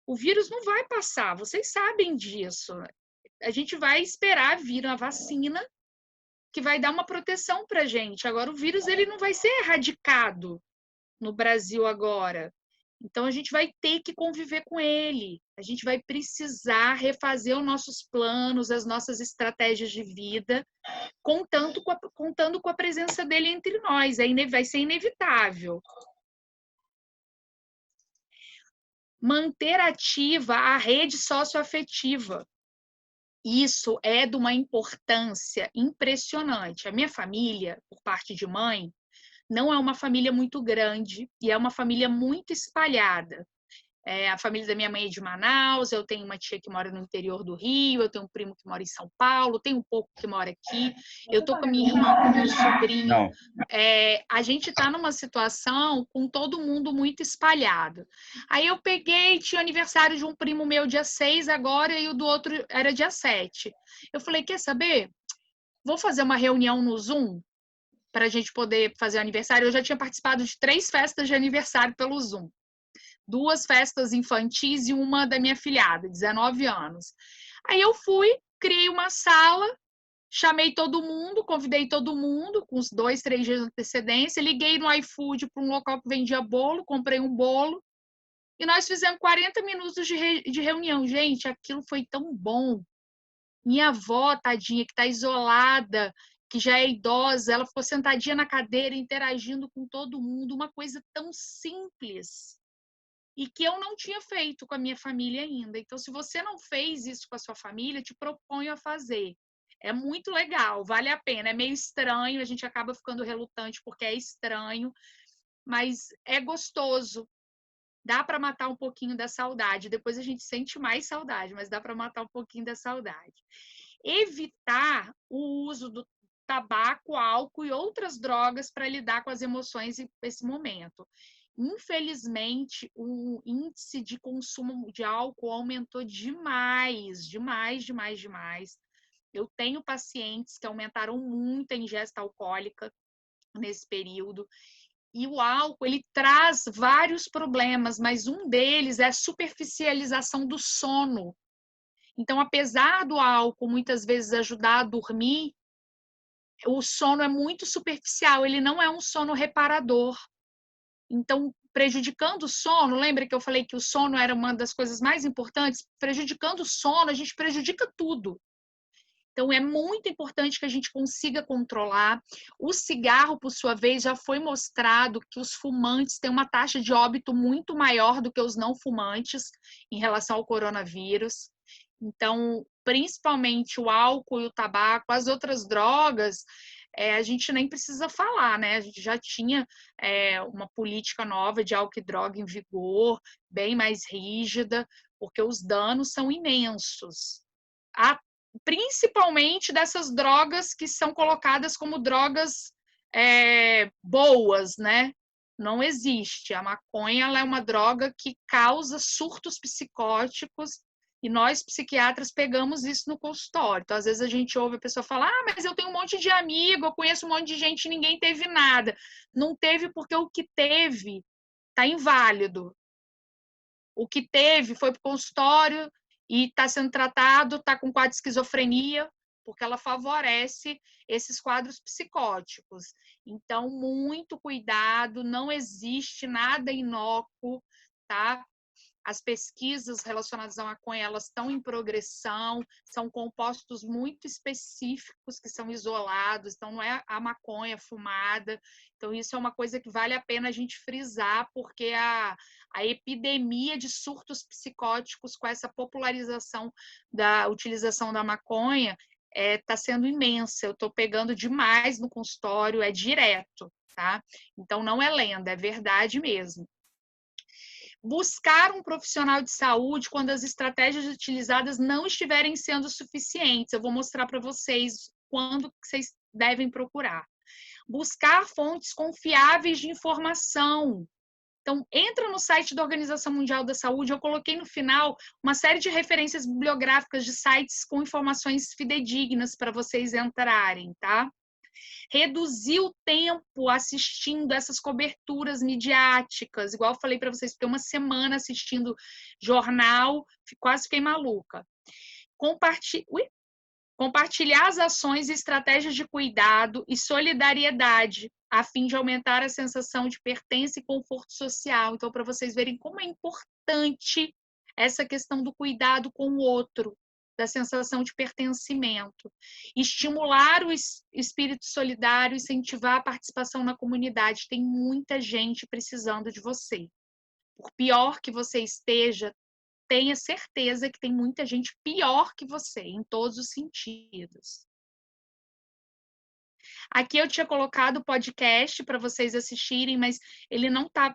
O vírus não vai passar, vocês sabem disso. A gente vai esperar vir uma vacina que vai dar uma proteção para a gente. Agora, o vírus ele não vai ser erradicado no Brasil agora. Então, a gente vai ter que conviver com ele. A gente vai precisar refazer os nossos planos, as nossas estratégias de vida, contando com a presença dele entre nós. Vai ser inevitável. Manter ativa a rede socioafetiva. Isso é de uma importância impressionante. A minha família, por parte de mãe, não é uma família muito grande e é uma família muito espalhada. A família da minha mãe é de Manaus, eu tenho uma tia que mora no interior do Rio, eu tenho um primo que mora em São Paulo, tenho um pouco que mora aqui, eu tô com a minha irmã, com meu sobrinho. A gente tá numa situação com todo mundo muito espalhado. Aí eu peguei, tinha aniversário de um primo meu dia 6 agora e o do outro era dia 7. Eu falei, quer saber? Vou fazer uma reunião no Zoom para a gente poder fazer o aniversário. Eu já tinha participado de 3 festas de aniversário pelo Zoom. 2 festas infantis e uma da minha filhada, 19 anos. Aí eu fui, criei uma sala, chamei todo mundo, convidei todo mundo, com uns 2, 3 dias de antecedência, liguei no iFood para um local que vendia bolo, comprei um bolo, e nós fizemos 40 minutos de reunião. Gente, aquilo foi tão bom. Minha avó, tadinha, que está isolada, que já é idosa, ela ficou sentadinha na cadeira, interagindo com todo mundo, uma coisa tão simples. E que eu não tinha feito com a minha família ainda. Então, se você não fez isso com a sua família, te proponho a fazer. É muito legal, vale a pena. É meio estranho, a gente acaba ficando relutante porque é estranho, mas é gostoso. Dá para matar um pouquinho da saudade. Depois a gente sente mais saudade, mas dá para matar um pouquinho da saudade. Evitar o uso do tabaco, álcool e outras drogas para lidar com as emoções nesse momento. Infelizmente, o índice de consumo de álcool aumentou demais, demais, demais, demais. Eu tenho pacientes que aumentaram muito a ingesta alcoólica nesse período. E o álcool, ele traz vários problemas, mas um deles é a superficialização do sono. Então, apesar do álcool muitas vezes ajudar a dormir, o sono é muito superficial, ele não é um sono reparador. Então, prejudicando o sono, lembra que eu falei que o sono era uma das coisas mais importantes? Prejudicando o sono, a gente prejudica tudo. Então, é muito importante que a gente consiga controlar. O cigarro, por sua vez, já foi mostrado que os fumantes têm uma taxa de óbito muito maior do que os não fumantes em relação ao coronavírus. Então, principalmente o álcool e o tabaco, as outras drogas, a gente nem precisa falar, né? A gente já tinha uma política nova de álcool e droga em vigor, bem mais rígida, porque os danos são imensos. Principalmente dessas drogas que são colocadas como drogas boas, né? Não existe. A maconha ela é uma droga que causa surtos psicóticos e nós, psiquiatras, pegamos isso no consultório. Então, às vezes a gente ouve a pessoa falar, mas eu tenho um monte de amigo, eu conheço um monte de gente, ninguém teve nada. Não teve porque o que teve está inválido. O que teve foi para o consultório e está sendo tratado, está com quadro de esquizofrenia, porque ela favorece esses quadros psicóticos. Então, muito cuidado, não existe nada inócuo, tá? As pesquisas relacionadas à maconha, elas estão em progressão, são compostos muito específicos que são isolados, então não é a maconha fumada. Então isso é uma coisa que vale a pena a gente frisar, porque a epidemia de surtos psicóticos com essa popularização da utilização da maconha está sendo imensa. Eu estou pegando demais no consultório, é direto, tá? Então não é lenda, é verdade mesmo. Buscar um profissional de saúde quando as estratégias utilizadas não estiverem sendo suficientes. Eu vou mostrar para vocês quando vocês devem procurar. Buscar fontes confiáveis de informação. Então, entra no site da Organização Mundial da Saúde, eu coloquei no final uma série de referências bibliográficas de sites com informações fidedignas para vocês entrarem, tá? Reduzir o tempo assistindo essas coberturas midiáticas, igual eu falei para vocês, fiquei uma semana assistindo jornal, quase fiquei maluca. Compartilhar as ações e estratégias de cuidado e solidariedade, a fim de aumentar a sensação de pertença e conforto social. Então, para vocês verem como é importante essa questão do cuidado com o outro, da sensação de pertencimento. Estimular o espírito solidário, incentivar a participação na comunidade. Tem muita gente precisando de você. Por pior que você esteja, tenha certeza que tem muita gente pior que você, em todos os sentidos. Aqui eu tinha colocado o podcast para vocês assistirem, mas ele não tá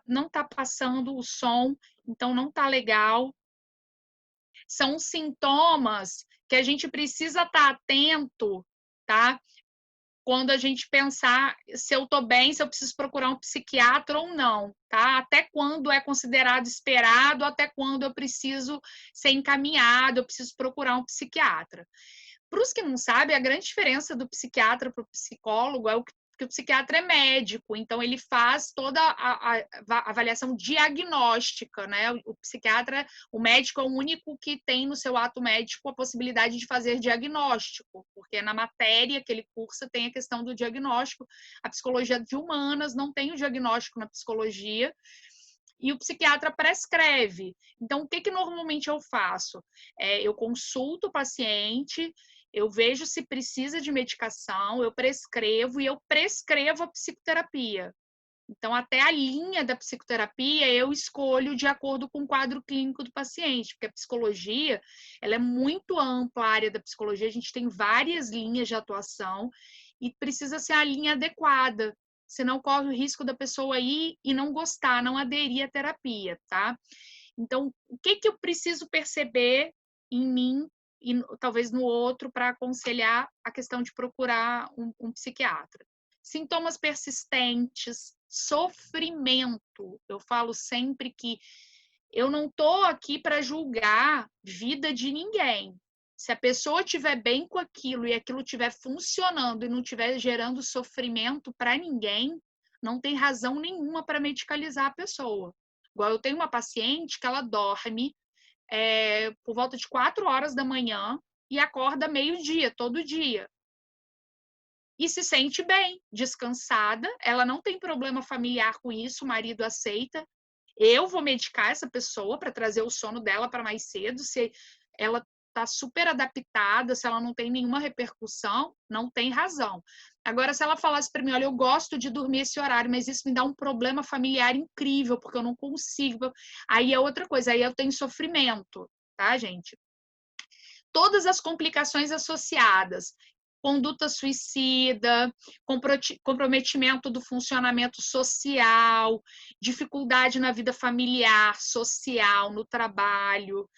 passando o som, então não tá legal. São sintomas que a gente precisa estar atento, tá? Quando a gente pensar se eu estou bem, se eu preciso procurar um psiquiatra ou não, tá? Até quando é considerado esperado, até quando eu preciso ser encaminhado, eu preciso procurar um psiquiatra. Para os que não sabem, a grande diferença do psiquiatra para o psicólogo é que o psiquiatra é médico, então ele faz toda a avaliação diagnóstica, né? O psiquiatra, o médico é o único que tem no seu ato médico a possibilidade de fazer diagnóstico, porque na matéria que ele cursa tem a questão do diagnóstico. A psicologia de humanas não tem o diagnóstico na psicologia, e o psiquiatra prescreve. Então, o que normalmente eu faço? Eu consulto o paciente, eu vejo se precisa de medicação, eu prescrevo e eu prescrevo a psicoterapia. Então, até a linha da psicoterapia eu escolho de acordo com o quadro clínico do paciente, porque a psicologia, ela é muito ampla, a área da psicologia, a gente tem várias linhas de atuação e precisa ser a linha adequada, senão corre o risco da pessoa ir e não gostar, não aderir à terapia, tá? Então, o que eu preciso perceber em mim e talvez no outro para aconselhar a questão de procurar um psiquiatra? Sintomas persistentes, sofrimento. Eu falo sempre que eu não estou aqui para julgar vida de ninguém. Se a pessoa estiver bem com aquilo e aquilo estiver funcionando e não estiver gerando sofrimento para ninguém, não tem razão nenhuma para medicalizar a pessoa. Igual eu tenho uma paciente que ela dorme por volta de 4 horas da manhã e acorda meio-dia, todo dia. E se sente bem, descansada, ela não tem problema familiar com isso, o marido aceita. Eu vou medicar essa pessoa para trazer o sono dela para mais cedo. Se ela está super adaptada, se ela não tem nenhuma repercussão, não tem razão. Agora, se ela falasse para mim, olha, eu gosto de dormir esse horário, mas isso me dá um problema familiar incrível, porque eu não consigo. Aí é outra coisa, aí eu tenho sofrimento, tá, gente? Todas as complicações associadas, conduta suicida, comprometimento do funcionamento social, dificuldade na vida familiar, social, no trabalho,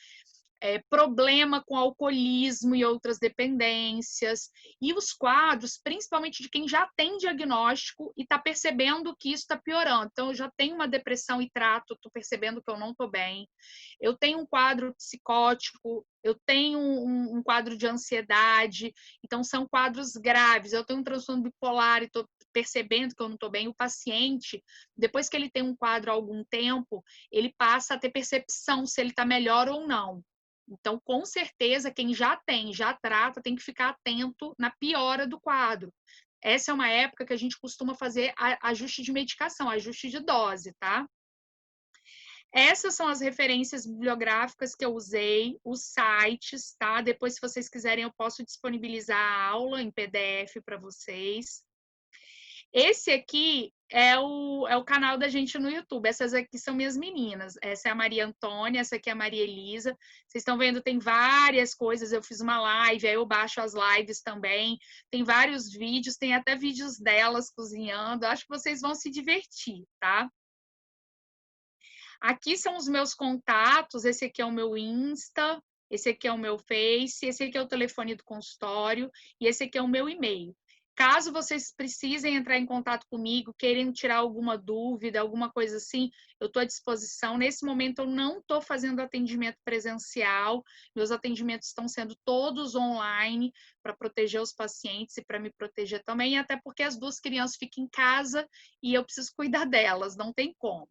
problema com alcoolismo e outras dependências, e os quadros, principalmente de quem já tem diagnóstico e está percebendo que isso está piorando. Então, eu já tenho uma depressão e trato, estou percebendo que eu não estou bem. Eu tenho um quadro psicótico, eu tenho um quadro de ansiedade, então são quadros graves. Eu tenho um transtorno bipolar e estou percebendo que eu não estou bem. O paciente, depois que ele tem um quadro há algum tempo, ele passa a ter percepção se ele está melhor ou não. Então, com certeza, quem já tem, já trata, tem que ficar atento na piora do quadro. Essa é uma época que a gente costuma fazer ajuste de medicação, ajuste de dose, tá? Essas são as referências bibliográficas que eu usei, os sites, tá? Depois, se vocês quiserem, eu posso disponibilizar a aula em PDF para vocês. Esse aqui é o canal da gente no YouTube. Essas aqui são minhas meninas. Essa é a Maria Antônia, essa aqui é a Maria Elisa. Vocês estão vendo, tem várias coisas. Eu fiz uma live, aí eu baixo as lives também. Tem vários vídeos, tem até vídeos delas cozinhando. Acho que vocês vão se divertir, tá? Aqui são os meus contatos. Esse aqui é o meu Insta, esse aqui é o meu Face, esse aqui é o telefone do consultório e esse aqui é o meu e-mail. Caso vocês precisem entrar em contato comigo, querem tirar alguma dúvida, alguma coisa assim, eu estou à disposição. Nesse momento, eu não estou fazendo atendimento presencial, meus atendimentos estão sendo todos online para proteger os pacientes e para me proteger também, até porque as duas crianças ficam em casa e eu preciso cuidar delas, não tem como.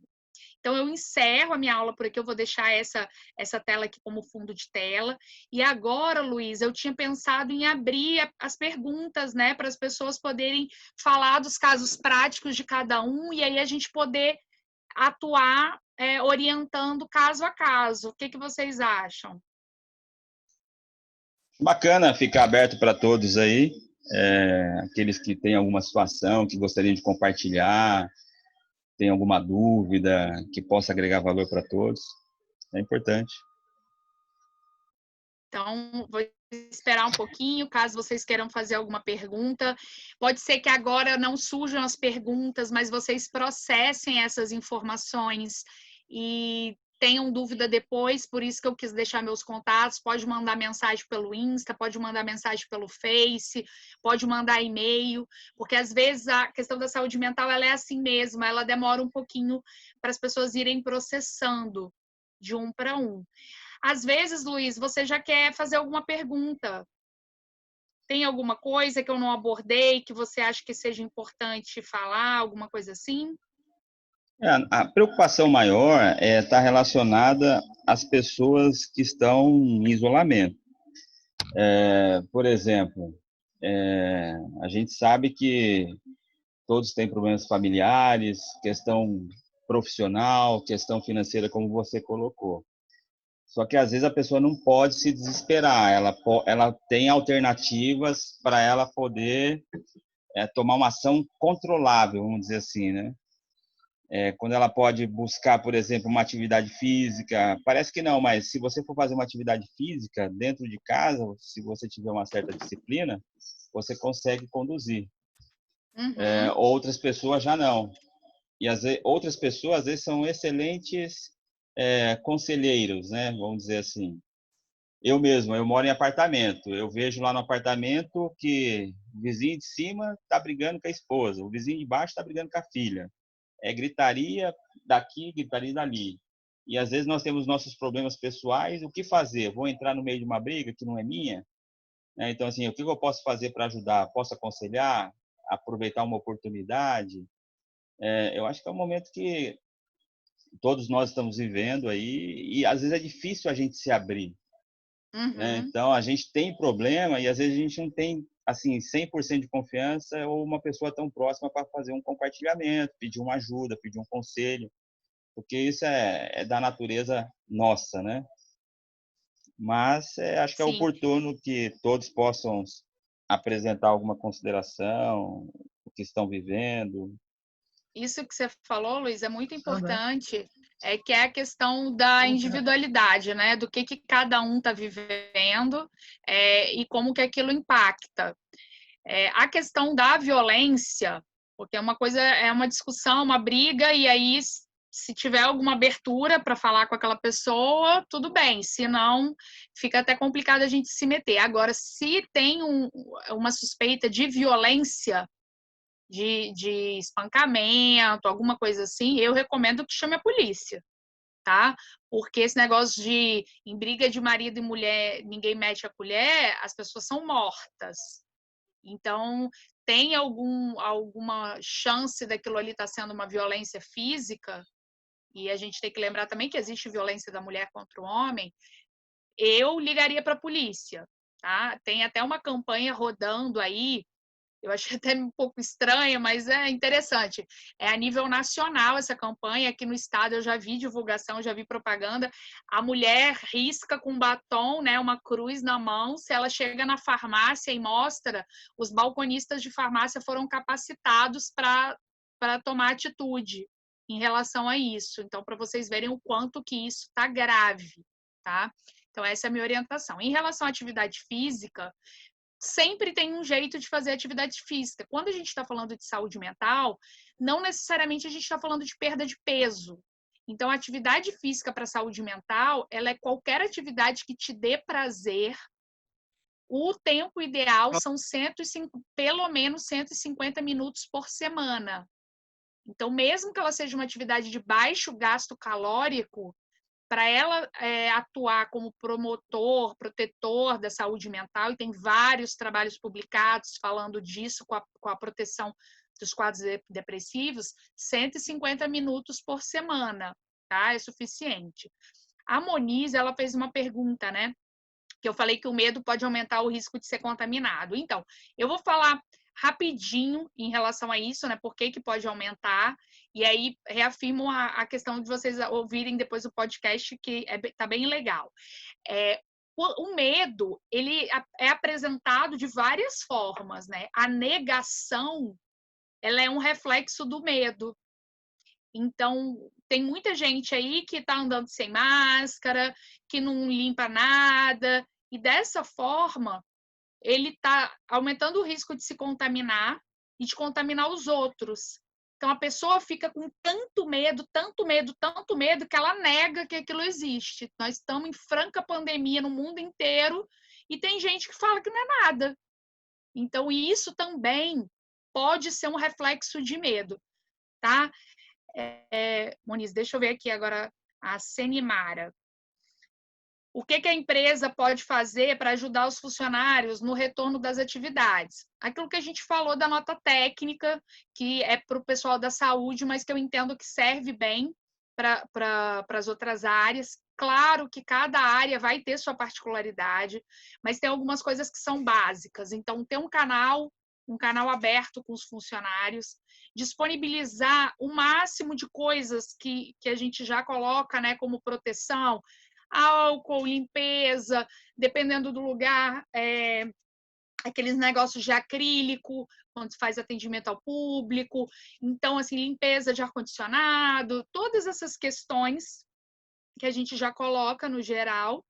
Então, eu encerro a minha aula por aqui, eu vou deixar essa tela aqui como fundo de tela. E agora, Luiz, eu tinha pensado em abrir as perguntas, né, para as pessoas poderem falar dos casos práticos de cada um, e aí a gente poder atuar orientando caso a caso. O que vocês acham? Bacana ficar aberto para todos aí, aqueles que têm alguma situação, que gostariam de compartilhar, tem alguma dúvida, que possa agregar valor para todos, é importante. Então, vou esperar um pouquinho, caso vocês queiram fazer alguma pergunta. Pode ser que agora não surjam as perguntas, mas vocês processem essas informações e tenham dúvida depois, por isso que eu quis deixar meus contatos. Pode mandar mensagem pelo Insta, pode mandar mensagem pelo Face, pode mandar e-mail, porque às vezes a questão da saúde mental ela é assim mesmo, ela demora um pouquinho para as pessoas irem processando de um para um. Às vezes, Luiz, você já quer fazer alguma pergunta. Tem alguma coisa que eu não abordei, que você acha que seja importante falar, alguma coisa assim? A preocupação maior está relacionada às pessoas que estão em isolamento. Por exemplo, a gente sabe que todos têm problemas familiares, questão profissional, questão financeira, como você colocou. Só que às vezes a pessoa não pode se desesperar, ela tem alternativas para ela poder tomar uma ação controlável, vamos dizer assim, né? Quando ela pode buscar, por exemplo, uma atividade física, parece que não, mas se você for fazer uma atividade física dentro de casa, se você tiver uma certa disciplina, você consegue conduzir. Uhum. Outras pessoas já não. E outras pessoas, às vezes, são excelentes conselheiros, né? Vamos dizer assim. Eu mesmo, eu moro em apartamento. Eu vejo lá no apartamento que o vizinho de cima está brigando com a esposa, o vizinho de baixo está brigando com a filha. É gritaria daqui, gritaria dali. E às vezes nós temos nossos problemas pessoais. O que fazer? Vou entrar no meio de uma briga que não é minha? Então, assim, o que eu posso fazer para ajudar? Posso aconselhar? Aproveitar uma oportunidade? Eu acho que é um momento que todos nós estamos vivendo aí e às vezes é difícil a gente se abrir. Uhum. Então, a gente tem problema e às vezes a gente não tem assim 100% de confiança ou uma pessoa tão próxima para fazer um compartilhamento, pedir uma ajuda, pedir um conselho, porque isso é da natureza nossa, né? mas acho que é Sim. oportuno que todos possam apresentar alguma consideração, o que estão vivendo. Isso que você falou, Luiz, é muito Também. importante, que é a questão da individualidade, né? Do que cada um está vivendo e como que aquilo impacta. A questão da violência, porque uma coisa é uma discussão, uma briga, e aí se tiver alguma abertura para falar com aquela pessoa, tudo bem, se não, fica até complicado a gente se meter. Agora, se tem uma suspeita de violência, de espancamento, alguma coisa assim, eu recomendo que chame a polícia, tá? Porque esse negócio de em briga de marido e mulher, ninguém mete a colher, as pessoas são mortas. Então, tem alguma chance daquilo ali estar sendo uma violência física, e a gente tem que lembrar também que existe violência da mulher contra o homem, eu ligaria para a polícia, tá? Tem até uma campanha rodando aí, eu achei até um pouco estranha, mas é interessante. É a nível nacional essa campanha. Aqui no estado eu já vi divulgação, já vi propaganda. A mulher risca com batom, né, uma cruz na mão. Se ela chega na farmácia e mostra, os balconistas de farmácia foram capacitados para tomar atitude em relação a isso. Então, para vocês verem o quanto que isso está grave, tá? Então, essa é a minha orientação. Em relação à atividade física, sempre tem um jeito de fazer atividade física. Quando a gente está falando de saúde mental, não necessariamente a gente está falando de perda de peso. Então, a atividade física para a saúde mental, ela é qualquer atividade que te dê prazer. O tempo ideal são pelo menos 150 minutos por semana. Então, mesmo que ela seja uma atividade de baixo gasto calórico, para ela atuar como protetor da saúde mental, e tem vários trabalhos publicados falando disso com a proteção dos quadros depressivos, 150 minutos por semana, tá? É suficiente. A Moniz, ela fez uma pergunta, né? Que eu falei que o medo pode aumentar o risco de ser contaminado. Então, eu vou falar rapidinho em relação a isso, né? Por que pode aumentar? E aí reafirmo a questão de vocês ouvirem depois o podcast, que tá bem legal. O medo, ele é apresentado de várias formas, né? A negação, ela é um reflexo do medo. Então, tem muita gente aí que está andando sem máscara, que não limpa nada, e dessa forma, ele está aumentando o risco de se contaminar e de contaminar os outros. Então, a pessoa fica com tanto medo, tanto medo, tanto medo, que ela nega que aquilo existe. Nós estamos em franca pandemia no mundo inteiro e tem gente que fala que não é nada. Então, isso também pode ser um reflexo de medo, tá? Moniz, deixa eu ver aqui agora a Senimara. O que a empresa pode fazer para ajudar os funcionários no retorno das atividades? Aquilo que a gente falou da nota técnica, que é para o pessoal da saúde, mas que eu entendo que serve bem para as outras áreas. Claro que cada área vai ter sua particularidade, mas tem algumas coisas que são básicas. Então, ter um canal aberto com os funcionários, disponibilizar o máximo de coisas que a gente já coloca, né, como proteção, álcool, limpeza, dependendo do lugar, aqueles negócios de acrílico, quando se faz atendimento ao público. Então, assim, limpeza de ar-condicionado, todas essas questões que a gente já coloca no geral.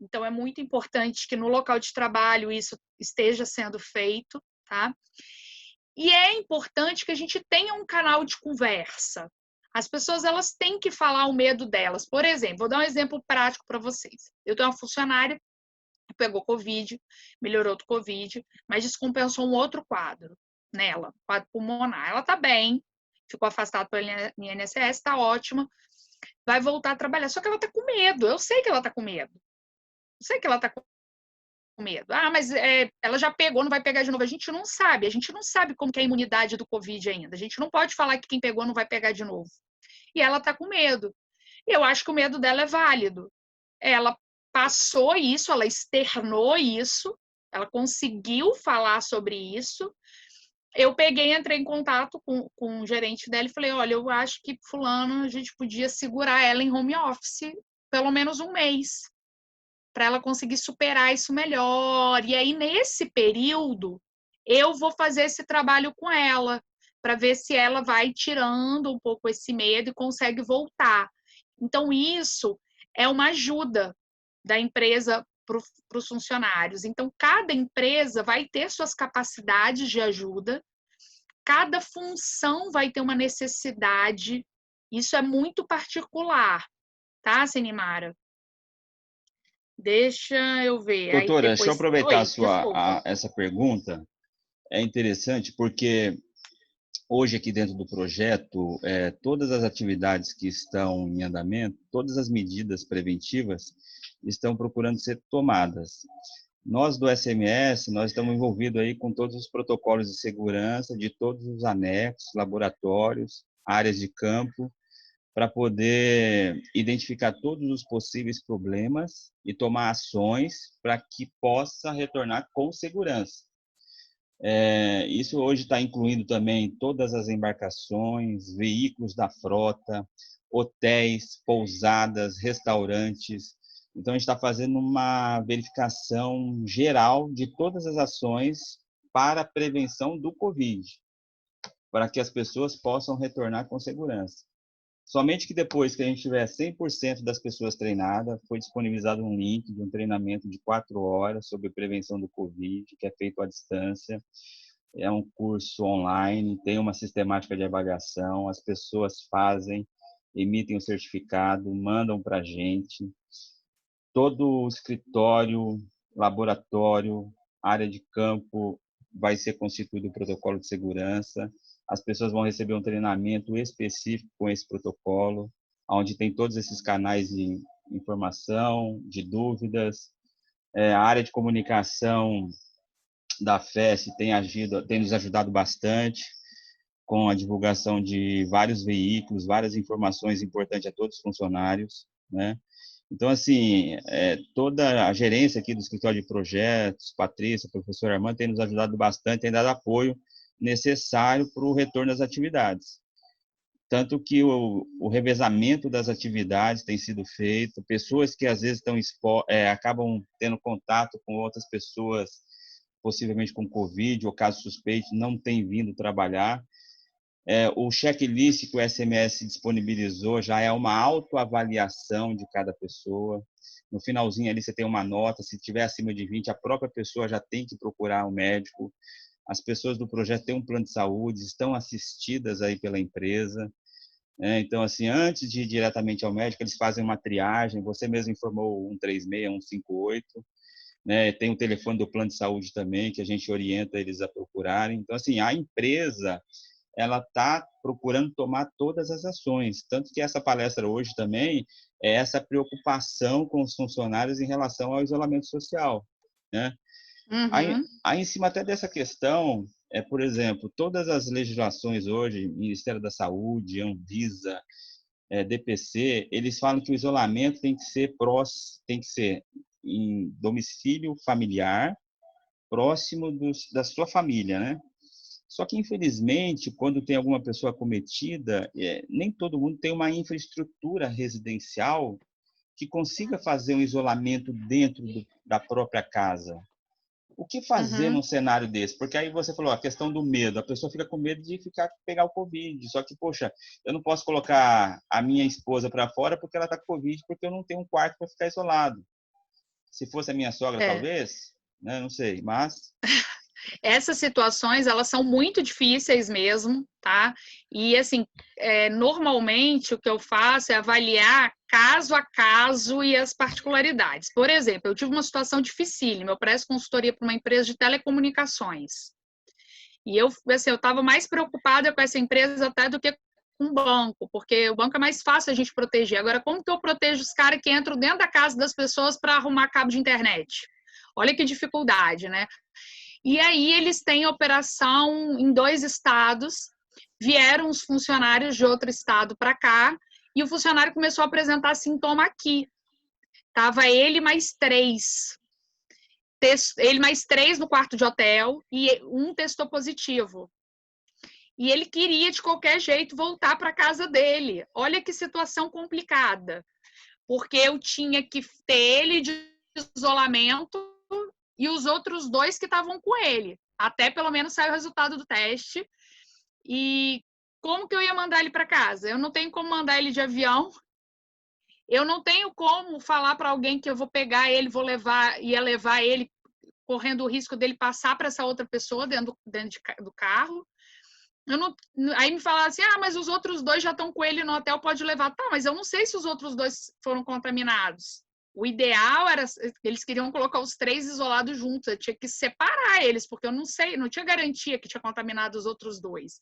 Então, é muito importante que no local de trabalho isso esteja sendo feito, tá? E é importante que a gente tenha um canal de conversa. As pessoas, elas têm que falar o medo delas. Por exemplo, vou dar um exemplo prático para vocês. Eu tenho uma funcionária que pegou Covid, melhorou do Covid, mas descompensou um outro quadro nela, quadro pulmonar. Ela está bem, ficou afastada pelo INSS, está ótima, vai voltar a trabalhar. Só que ela está com medo. Eu sei que ela está com medo. Eu sei que ela está com medo. Ah, mas ela já pegou, não vai pegar de novo. A gente não sabe como que é a imunidade do Covid ainda. A gente não pode falar que quem pegou não vai pegar de novo. E ela tá com medo. E eu acho que o medo dela é válido. Ela passou isso, ela externou isso, ela conseguiu falar sobre isso. Eu entrei em contato com o gerente dela e falei, olha, eu acho que fulano, a gente podia segurar ela em home office pelo menos um mês, para ela conseguir superar isso melhor. E aí, nesse período, eu vou fazer esse trabalho com ela, para ver se ela vai tirando um pouco esse medo e consegue voltar. Então, isso é uma ajuda da empresa para os funcionários. Então, cada empresa vai ter suas capacidades de ajuda, cada função vai ter uma necessidade. Isso é muito particular, tá, Senimara? Deixa eu ver. Aí Doutora, deixa eu depois... aproveitar Oi, desculpa. essa pergunta. É interessante porque hoje aqui dentro do projeto, todas as atividades que estão em andamento, todas as medidas preventivas estão procurando ser tomadas. Nós do SMS, nós estamos envolvidos aí com todos os protocolos de segurança de todos os anexos, laboratórios, áreas de campo, para poder identificar todos os possíveis problemas e tomar ações para que possa retornar com segurança. Isso hoje está incluindo também todas as embarcações, veículos da frota, hotéis, pousadas, restaurantes. Então, a gente está fazendo uma verificação geral de todas as ações para a prevenção do Covid, para que as pessoas possam retornar com segurança. Somente que depois que a gente tiver 100% das pessoas treinadas, foi disponibilizado um link de um treinamento de 4 horas sobre prevenção do Covid, que é feito à distância. É um curso online, tem uma sistemática de avaliação, as pessoas fazem, emitem o certificado, mandam para a gente. Todo o escritório, laboratório, área de campo vai ser constituído o protocolo de segurança. As pessoas vão receber um treinamento específico com esse protocolo, onde tem todos esses canais de informação, de dúvidas. A área de comunicação da FES tem nos ajudado bastante com a divulgação de vários veículos, várias informações importantes a todos os funcionários, né? Então, assim, toda a gerência aqui do escritório de projetos, Patrícia, professor Armando, tem nos ajudado bastante, tem dado apoio necessário para o retorno das atividades. Tanto que o revezamento das atividades tem sido feito, pessoas que às vezes acabam tendo contato com outras pessoas, possivelmente com Covid ou caso suspeito, não têm vindo trabalhar. O checklist que o SMS disponibilizou já é uma autoavaliação de cada pessoa. No finalzinho ali você tem uma nota, se tiver acima de 20, a própria pessoa já tem que procurar um médico. As pessoas do projeto têm um plano de saúde, estão assistidas aí pela empresa. Então, assim, antes de ir diretamente ao médico, eles fazem uma triagem. Você mesmo informou 136, 158. Né? Tem o telefone do plano de saúde também, que a gente orienta eles a procurarem. Então, assim, a empresa ela está procurando tomar todas as ações. Tanto que essa palestra hoje também é essa preocupação com os funcionários em relação ao isolamento social, né? Uhum. Aí, em cima até dessa questão, por exemplo, todas as legislações hoje, Ministério da Saúde, Anvisa, DPC, eles falam que o isolamento tem que ser em domicílio familiar, próximo da sua família, né? Só que, infelizmente, quando tem alguma pessoa acometida, nem todo mundo tem uma infraestrutura residencial que consiga fazer um isolamento dentro da própria casa. O que fazer num cenário desse? Porque aí você falou a questão do medo. A pessoa fica com medo de pegar o Covid. Só que, poxa, eu não posso colocar a minha esposa para fora porque ela está com Covid, porque eu não tenho um quarto para ficar isolado. Se fosse a minha sogra, talvez, né? Não sei, mas... Essas situações, elas são muito difíceis mesmo, tá? E, assim, normalmente o que eu faço é avaliar caso a caso e as particularidades. Por exemplo, eu tive uma situação dificílima, eu presto consultoria para uma empresa de telecomunicações. E eu estava mais preocupada com essa empresa até do que com o banco, porque o banco é mais fácil a gente proteger. Agora, como que eu protejo os caras que entram dentro da casa das pessoas para arrumar cabo de internet? Olha que dificuldade, né? E aí eles têm operação em 2 estados, vieram os funcionários de outro estado para cá, e o funcionário começou a apresentar sintoma aqui. Tava ele mais 3. Ele mais 3 no quarto de hotel, e um testou positivo. E ele queria, de qualquer jeito, voltar para a casa dele. Olha que situação complicada. Porque eu tinha que ter ele de isolamento e os outros 2 que estavam com ele. Até pelo menos sair o resultado do teste. E como que eu ia mandar ele para casa? Eu não tenho como mandar ele de avião. Eu não tenho como falar para alguém que eu vou pegar ele, ia levar ele, correndo o risco dele passar para essa outra pessoa dentro do carro. Aí me falaram assim, mas os outros 2 já estão com ele no hotel, pode levar. Tá, mas eu não sei se os outros 2 foram contaminados. O ideal era, eles queriam colocar os 3 isolados juntos, eu tinha que separar eles, porque eu não sei, não tinha garantia que tinha contaminado os outros 2.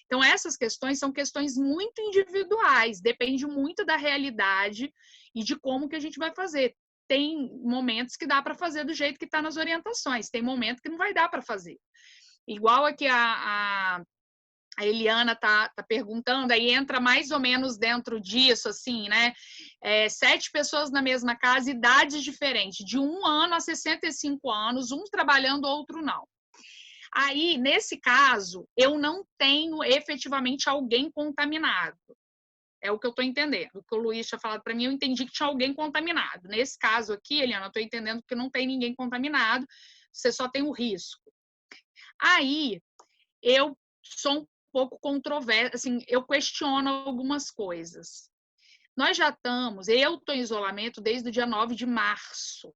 Então, essas questões são questões muito individuais, depende muito da realidade e de como que a gente vai fazer. Tem momentos que dá para fazer do jeito que está nas orientações, tem momentos que não vai dar para fazer. Igual aqui a Eliana tá perguntando, aí entra mais ou menos dentro disso, assim, né? 7 pessoas na mesma casa, idades diferentes, de 1 ano a 65 anos, um trabalhando, outro não. Aí, nesse caso, eu não tenho efetivamente alguém contaminado. É o que eu estou entendendo. O que o Luiz tinha falado para mim, eu entendi que tinha alguém contaminado. Nesse caso aqui, Eliana, eu estou entendendo que não tem ninguém contaminado, você só tem o risco. Aí, eu sou um pouco controversa, assim, eu questiono algumas coisas. Nós já estamos, eu estou em isolamento desde o dia 9 de março.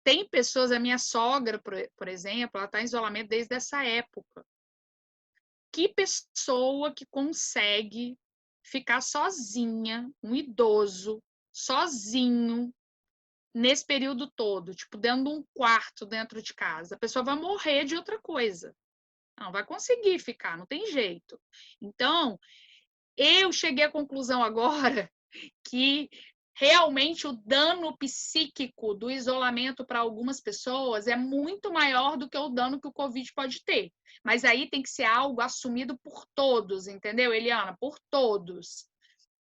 Tem pessoas, a minha sogra, por exemplo, ela está em isolamento desde essa época. Que pessoa que consegue ficar sozinha, um idoso, sozinho, nesse período todo, tipo, dentro de um quarto dentro de casa? A pessoa vai morrer de outra coisa. Não vai conseguir ficar, não tem jeito. Então, eu cheguei à conclusão agora que realmente o dano psíquico do isolamento para algumas pessoas é muito maior do que o dano que o Covid pode ter. Mas aí tem que ser algo assumido por todos, entendeu, Eliana? Por todos.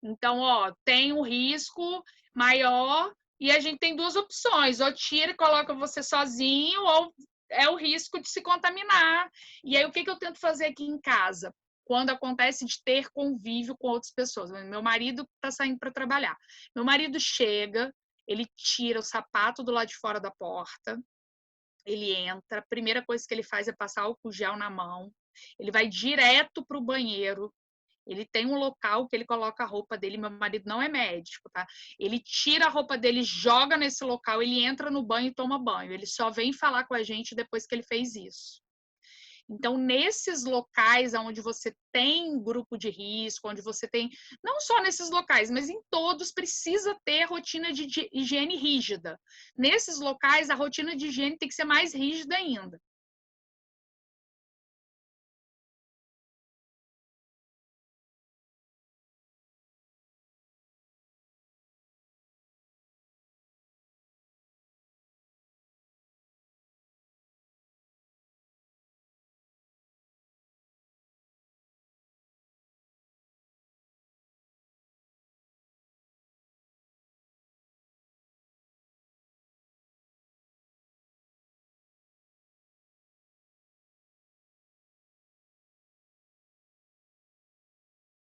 Então, tem um risco maior e a gente tem 2 opções. Ou tira e coloca você sozinho, ou é o risco de se contaminar. E aí, o que eu tento fazer aqui em casa? Quando acontece de ter convívio com outras pessoas. Meu marido está saindo para trabalhar. Meu marido chega, ele tira o sapato do lado de fora da porta, ele entra, a primeira coisa que ele faz é passar álcool gel na mão, ele vai direto para o banheiro, ele tem um local que ele coloca a roupa dele, meu marido não é médico, tá? Ele tira a roupa dele, joga nesse local, ele entra no banho e toma banho. Ele só vem falar com a gente depois que ele fez isso. Então, nesses locais onde você tem grupo de risco, onde você tem, não só nesses locais, mas em todos, precisa ter rotina de higiene rígida. Nesses locais, a rotina de higiene tem que ser mais rígida ainda.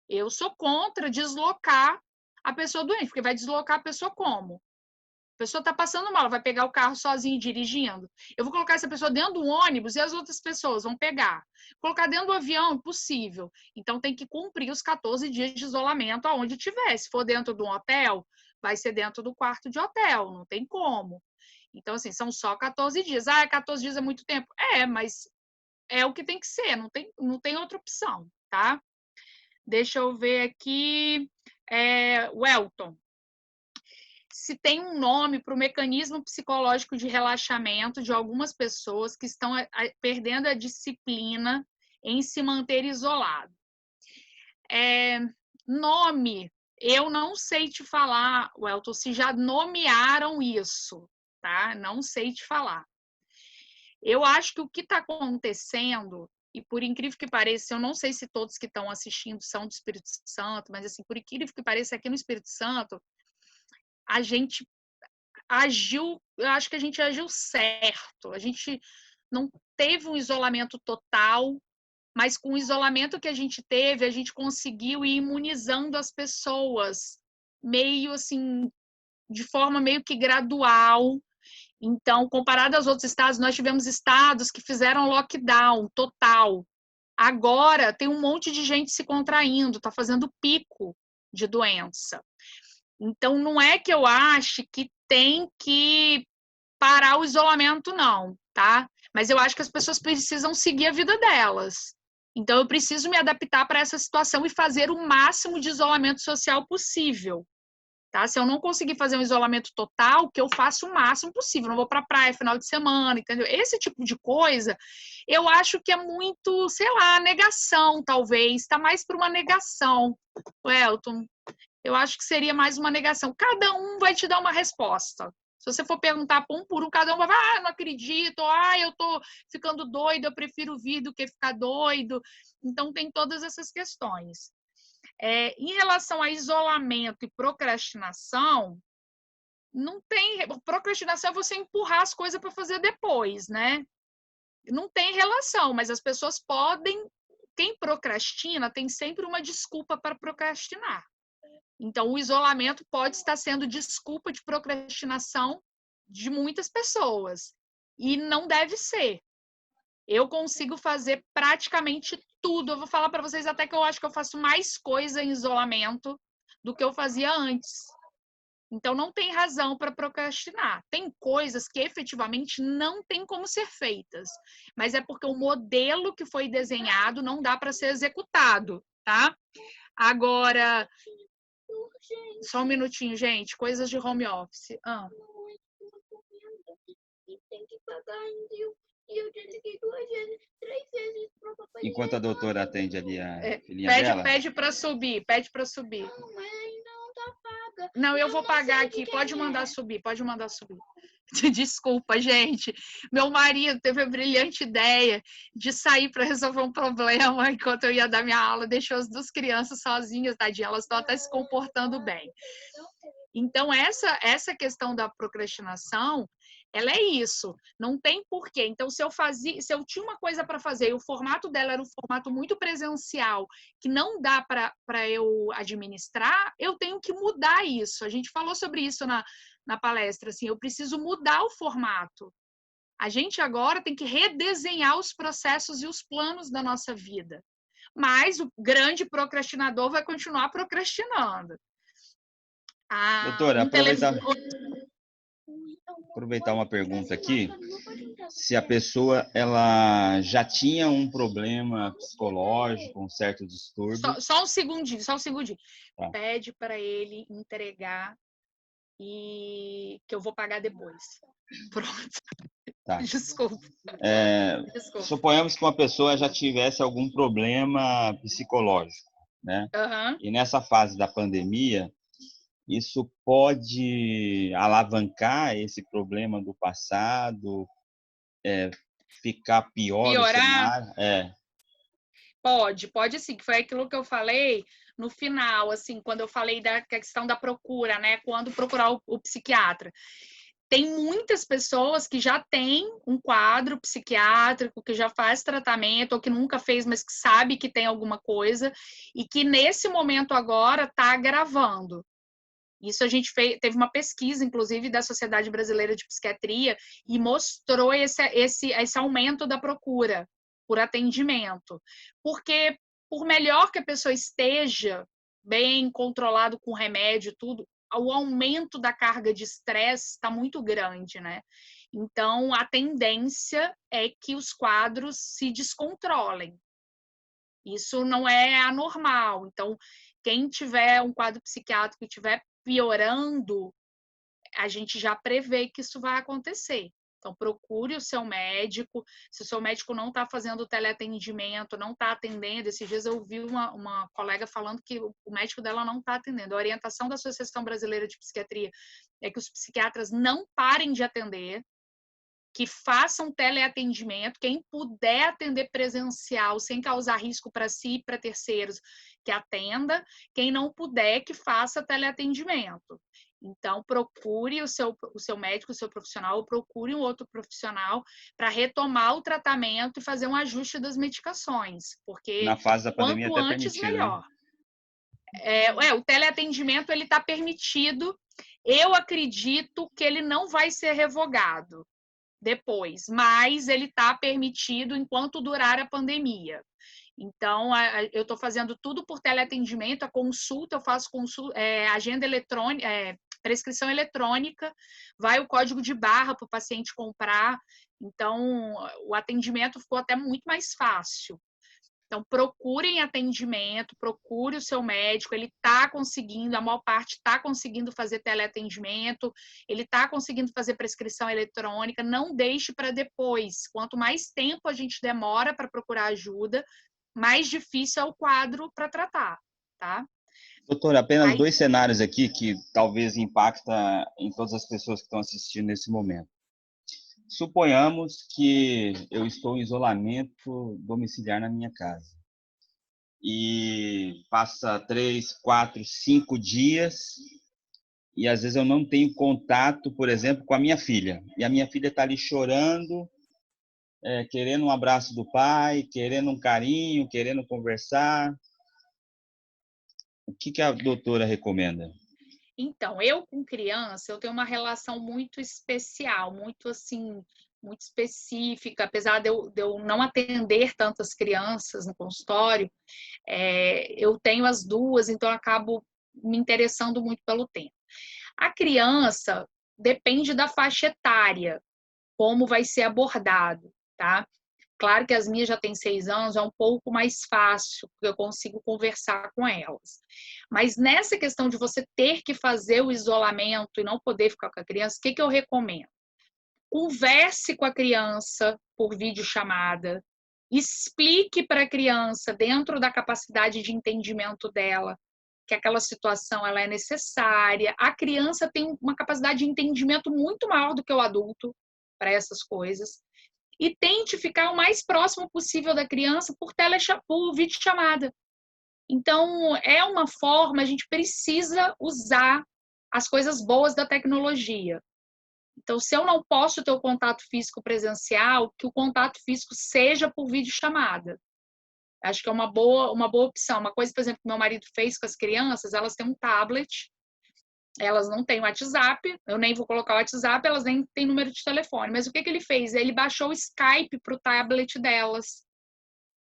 Eu sou contra deslocar a pessoa doente, porque vai deslocar a pessoa como? A pessoa está passando mal, ela vai pegar o carro sozinha dirigindo. Eu vou colocar essa pessoa dentro do ônibus e as outras pessoas vão pegar. Colocar dentro do avião, impossível. Então, tem que cumprir os 14 dias de isolamento aonde tiver. Se for dentro de um hotel, vai ser dentro do quarto de hotel, não tem como. Então, assim, são só 14 dias. 14 dias é muito tempo? Mas é o que tem que ser, não tem outra opção, tá? Deixa eu ver aqui. Welton. Se tem um nome para o mecanismo psicológico de relaxamento de algumas pessoas que estão perdendo a disciplina em se manter isolado. Nome, eu não sei te falar, Welton, se já nomearam isso, tá? Não sei te falar. Eu acho que o que está acontecendo, e por incrível que pareça, eu não sei se todos que estão assistindo são do Espírito Santo, mas assim, por incrível que pareça, aqui no Espírito Santo, a gente agiu, eu acho que a gente agiu certo. A gente não teve um isolamento total, mas com o isolamento que a gente teve, a gente conseguiu ir imunizando as pessoas, meio assim, de forma meio que gradual. Então, comparado aos outros estados, nós tivemos estados que fizeram lockdown total. Agora, tem um monte de gente se contraindo, está fazendo pico de doença. Então, não é que eu ache que tem que parar o isolamento, não, tá? Mas eu acho que as pessoas precisam seguir a vida delas. Então, eu preciso me adaptar para essa situação e fazer o máximo de isolamento social possível. Tá? Se eu não conseguir fazer um isolamento total, que eu faça o máximo possível. Não vou para a praia final de semana, entendeu? Esse tipo de coisa, eu acho que é muito, sei lá, negação, talvez. Está mais para uma negação, Elton. Eu acho que seria mais uma negação. Cada um vai te dar uma resposta. Se você for perguntar um por um, cada um vai falar, não acredito, eu tô ficando doido, eu prefiro vir do que ficar doido. Então, tem todas essas questões. Em relação a isolamento e procrastinação, não tem... Procrastinação é você empurrar as coisas para fazer depois, né? Não tem relação, mas as pessoas podem... Quem procrastina tem sempre uma desculpa para procrastinar. Então, o isolamento pode estar sendo desculpa de procrastinação de muitas pessoas. E não deve ser. Eu consigo fazer praticamente tudo. Eu vou falar para vocês até que eu acho que eu faço mais coisa em isolamento do que eu fazia antes. Então, não tem razão para procrastinar. Tem coisas que efetivamente não tem como ser feitas, mas é porque o modelo que foi desenhado não dá para ser executado, tá? Agora, só um minutinho, gente. Coisas de home office. Tem que pagar e eu já liguei 2 vezes, 3 vezes pro papai. Enquanto a doutora atende ali a filhinha dela. Pede para subir, pede para subir. Não, mas ainda não tá paga. Não, eu vou pagar aqui. Pode mandar subir, pode mandar subir. Desculpa, gente. Meu marido teve a brilhante ideia de sair para resolver um problema enquanto eu ia dar minha aula. Deixou as 2 crianças sozinhas, tadinha. Elas estão até se comportando bem. Então, essa questão da procrastinação, ela é isso. Não tem porquê. Então, se eu tinha uma coisa para fazer e o formato dela era um formato muito presencial, que não dá para eu administrar, eu tenho que mudar isso. A gente falou sobre isso na palestra, assim, eu preciso mudar o formato. A gente agora tem que redesenhar os processos e os planos da nossa vida. Mas o grande procrastinador vai continuar procrastinando. Doutora, aproveitar uma pergunta aqui. Se a pessoa ela já tinha um problema psicológico, um certo distúrbio... Só um segundinho. Tá. Pede para ele entregar e que eu vou pagar depois. Pronto. Tá. Desculpa. Suponhamos que uma pessoa já tivesse algum problema psicológico, né? Uhum. E nessa fase da pandemia, isso pode alavancar esse problema do passado, ficar pior o cenário? Pode sim, que foi aquilo que eu falei no final, assim, quando eu falei da questão da procura, né? Quando procurar o psiquiatra. Tem muitas pessoas que já têm um quadro psiquiátrico, que já faz tratamento, ou que nunca fez, mas que sabe que tem alguma coisa, e que nesse momento agora está agravando. Isso a gente teve uma pesquisa, inclusive, da Sociedade Brasileira de Psiquiatria, e mostrou esse aumento da procura por atendimento. Porque, por melhor que a pessoa esteja, bem controlado com remédio e tudo, o aumento da carga de estresse está muito grande, né? Então, a tendência é que os quadros se descontrolem. Isso não é anormal. Então, quem tiver um quadro psiquiátrico e estiver piorando, a gente já prevê que isso vai acontecer. Então, procure o seu médico. Se o seu médico não está fazendo teleatendimento, não está atendendo, esses dias eu vi uma colega falando que o médico dela não está atendendo. A orientação da Associação Brasileira de Psiquiatria é que os psiquiatras não parem de atender, que façam teleatendimento, quem puder atender presencial sem causar risco para si e para terceiros, que atenda, quem não puder, que faça teleatendimento. Então, procure o seu médico, o seu profissional, ou procure um outro profissional para retomar o tratamento e fazer um ajuste das medicações, porque na fase da pandemia quanto até antes, permitido, melhor. Né? O teleatendimento está permitido Eu acredito que ele não vai ser revogado depois, mas ele está permitido enquanto durar a pandemia. Então, eu estou fazendo tudo por teleatendimento, a consulta, eu faço agenda eletrônica, prescrição eletrônica, vai o código de barra para o paciente comprar. Então, o atendimento ficou até muito mais fácil. Então, procurem atendimento, procure o seu médico, ele está conseguindo, a maior parte está conseguindo fazer teleatendimento, ele está conseguindo fazer prescrição eletrônica, não deixe para depois. Quanto mais tempo a gente demora para procurar ajuda, mais difícil é o quadro para tratar, tá? Doutora, apenas Aí, 2 cenários aqui que talvez impacta em todas as pessoas que estão assistindo nesse momento. Suponhamos que eu estou em isolamento domiciliar na minha casa e passa 3, 4, 5 dias e às vezes eu não tenho contato, por exemplo, com a minha filha. E a minha filha está ali chorando, querendo um abraço do pai, querendo um carinho, querendo conversar. O que a doutora recomenda? então, eu com criança, eu tenho uma relação muito especial, muito assim, muito específica, apesar de eu não atender tantas crianças no consultório, eu tenho as duas, então eu acabo me interessando muito pelo tema. A criança depende da faixa etária, como vai ser abordado, tá? Claro que as minhas já têm 6 anos, é um pouco mais fácil, porque eu consigo conversar com elas. Mas nessa questão de você ter que fazer o isolamento e não poder ficar com a criança, o que eu recomendo? Converse com a criança por videochamada, explique para a criança, dentro da capacidade de entendimento dela, que aquela situação ela é necessária. A criança tem uma capacidade de entendimento muito maior do que o adulto para essas coisas. E tente ficar o mais próximo possível da criança por videochamada. Então, é uma forma, a gente precisa usar as coisas boas da tecnologia. Então, se eu não posso ter o contato físico presencial, que o contato físico seja por videochamada. Acho que é uma boa opção. Uma coisa, por exemplo, que meu marido fez com as crianças, elas têm um tablet, elas não têm WhatsApp, eu nem vou colocar o WhatsApp, elas nem têm número de telefone. Mas o que ele fez? Ele baixou o Skype para o tablet delas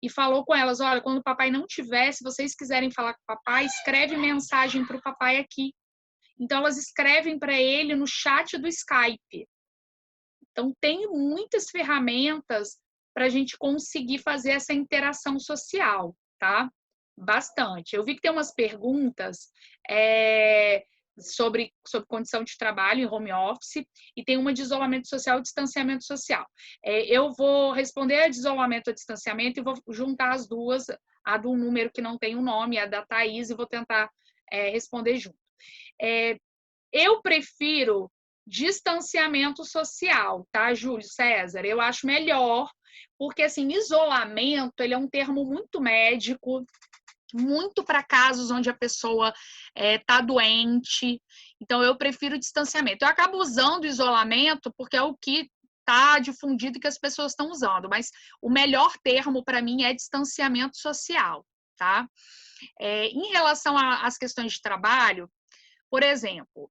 e falou com elas, olha, quando o papai não tiver, se vocês quiserem falar com o papai, escreve mensagem para o papai aqui. Então, elas escrevem para ele no chat do Skype. Então, tem muitas ferramentas para a gente conseguir fazer essa interação social, tá? Bastante. Eu vi que tem umas perguntas sobre condição de trabalho em home office e tem uma de isolamento social e distanciamento social. Eu vou responder a de isolamento e distanciamento e vou juntar as duas, a do número que não tem o nome, a da Thaís, e vou tentar responder junto. Eu prefiro distanciamento social, tá, Júlio César? Eu acho melhor, porque, assim, isolamento, ele é um termo muito médico, muito para casos onde a pessoa está doente. Então, eu prefiro distanciamento. Eu acabo usando isolamento porque é o que está difundido e que as pessoas estão usando, mas o melhor termo para mim é distanciamento social, tá? Em relação às questões de trabalho, por exemplo,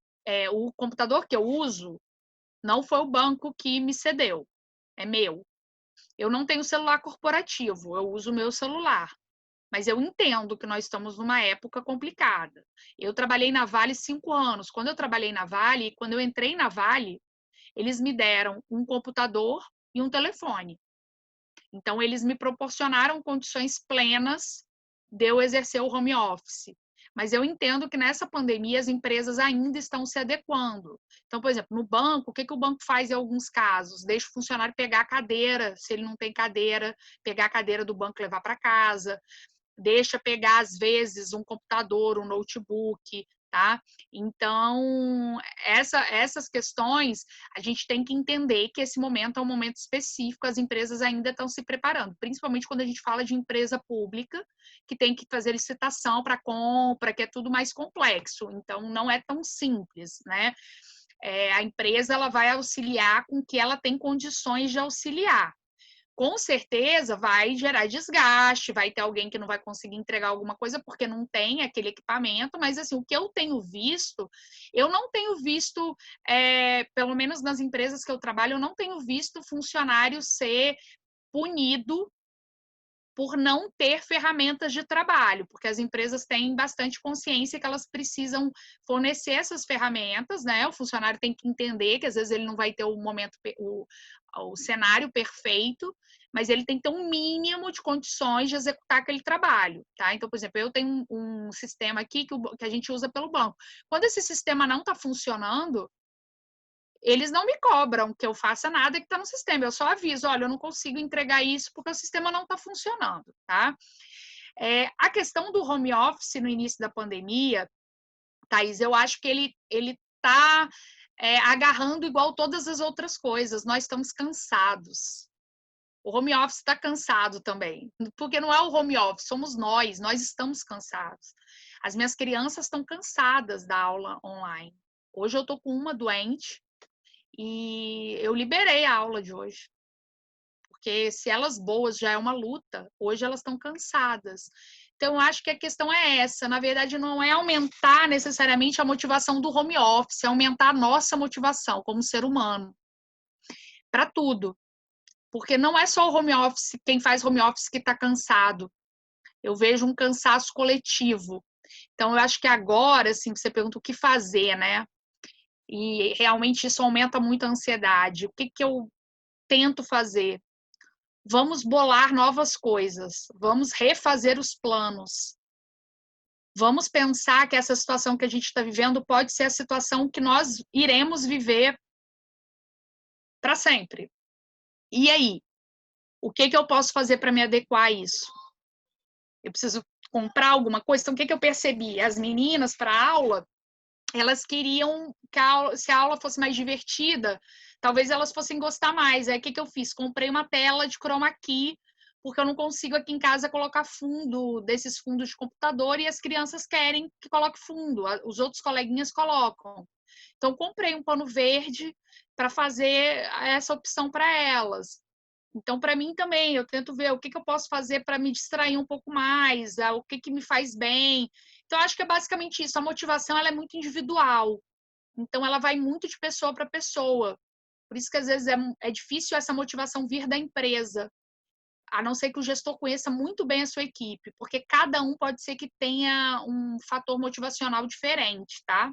o computador que eu uso não foi o banco que me cedeu, é meu. Eu não tenho celular corporativo, eu uso o meu celular. Mas eu entendo que nós estamos numa época complicada. Eu trabalhei na Vale 5 anos. Quando eu trabalhei na Vale, quando eu entrei na Vale, eles me deram um computador e um telefone. Então, eles me proporcionaram condições plenas de eu exercer o home office. Mas eu entendo que nessa pandemia as empresas ainda estão se adequando. Então, por exemplo, no banco, o que o banco faz em alguns casos? Deixa o funcionário pegar a cadeira, se ele não tem cadeira, pegar a cadeira do banco e levar para casa. Deixa pegar, às vezes, um computador, um notebook, tá? Então, essas questões, a gente tem que entender que esse momento é um momento específico, as empresas ainda estão se preparando, principalmente quando a gente fala de empresa pública, que tem que fazer licitação para compra, que é tudo mais complexo, então não é tão simples, né? A empresa ela vai auxiliar com que ela tem condições de auxiliar, Com certeza vai gerar desgaste, vai ter alguém que não vai conseguir entregar alguma coisa porque não tem aquele equipamento, mas assim, o que eu não tenho visto, pelo menos nas empresas que eu trabalho, eu não tenho visto funcionário ser punido por não ter ferramentas de trabalho, porque as empresas têm bastante consciência que elas precisam fornecer essas ferramentas, né? O funcionário tem que entender que às vezes ele não vai ter o cenário perfeito, mas ele tem que ter um mínimo de condições de executar aquele trabalho, tá? Então, por exemplo, eu tenho um sistema aqui que a gente usa pelo banco. Quando esse sistema não está funcionando, eles não me cobram que eu faça nada que está no sistema. Eu só aviso, olha, eu não consigo entregar isso porque o sistema não está funcionando, tá? A questão do home office no início da pandemia, Thaís, eu acho que ele está agarrando igual todas as outras coisas. Nós estamos cansados. O home office está cansado também, porque não é o home office, somos nós estamos cansados. As minhas crianças estão cansadas da aula online. Hoje eu estou com uma doente, e eu liberei a aula de hoje. Porque se elas boas já é uma luta, hoje elas estão cansadas. Então, eu acho que a questão é essa. Na verdade, não é aumentar necessariamente a motivação do home office, é aumentar a nossa motivação como ser humano. Para tudo. Porque não é só o home office, quem faz home office que está cansado. Eu vejo um cansaço coletivo. Então, eu acho que agora, assim, você pergunta o que fazer, né? E realmente isso aumenta muito a ansiedade. O que eu tento fazer? Vamos bolar novas coisas, vamos refazer os planos. Vamos pensar que essa situação que a gente está vivendo pode ser a situação que nós iremos viver para sempre. E aí? O que eu posso fazer para me adequar a isso? Eu preciso comprar alguma coisa? Então, o que eu percebi? As meninas, para a aula, elas queriam que se a aula fosse mais divertida, talvez elas fossem gostar mais. Aí, o que eu fiz? Comprei uma tela de chroma key, porque eu não consigo aqui em casa colocar fundo, desses fundos de computador, e as crianças querem que coloque fundo, os outros coleguinhas colocam. Então, comprei um pano verde para fazer essa opção para elas. Então, para mim também, eu tento ver o que eu posso fazer para me distrair um pouco mais, o que me faz bem. Então, acho que é basicamente isso. A motivação ela é muito individual. Então, ela vai muito de pessoa para pessoa. Por isso que, às vezes, é difícil essa motivação vir da empresa, a não ser que o gestor conheça muito bem a sua equipe, porque cada um pode ser que tenha um fator motivacional diferente, tá?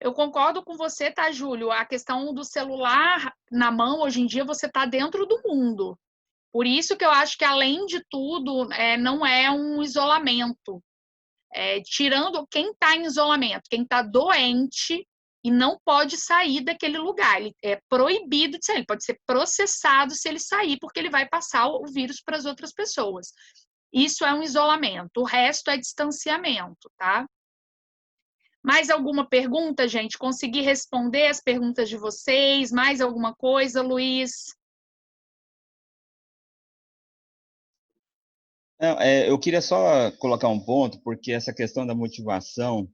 Eu concordo com você, tá, Júlio? A questão do celular na mão, hoje em dia, você está dentro do mundo. Por isso que eu acho que, além de tudo, não é um isolamento. Tirando quem está em isolamento, quem está doente e não pode sair daquele lugar. Ele é proibido de sair, ele pode ser processado se ele sair, porque ele vai passar o vírus para as outras pessoas. Isso é um isolamento. O resto é distanciamento, tá? Mais alguma pergunta, gente? Consegui responder as perguntas de vocês? Mais alguma coisa, Luiz? Não, eu queria só colocar um ponto, porque essa questão da motivação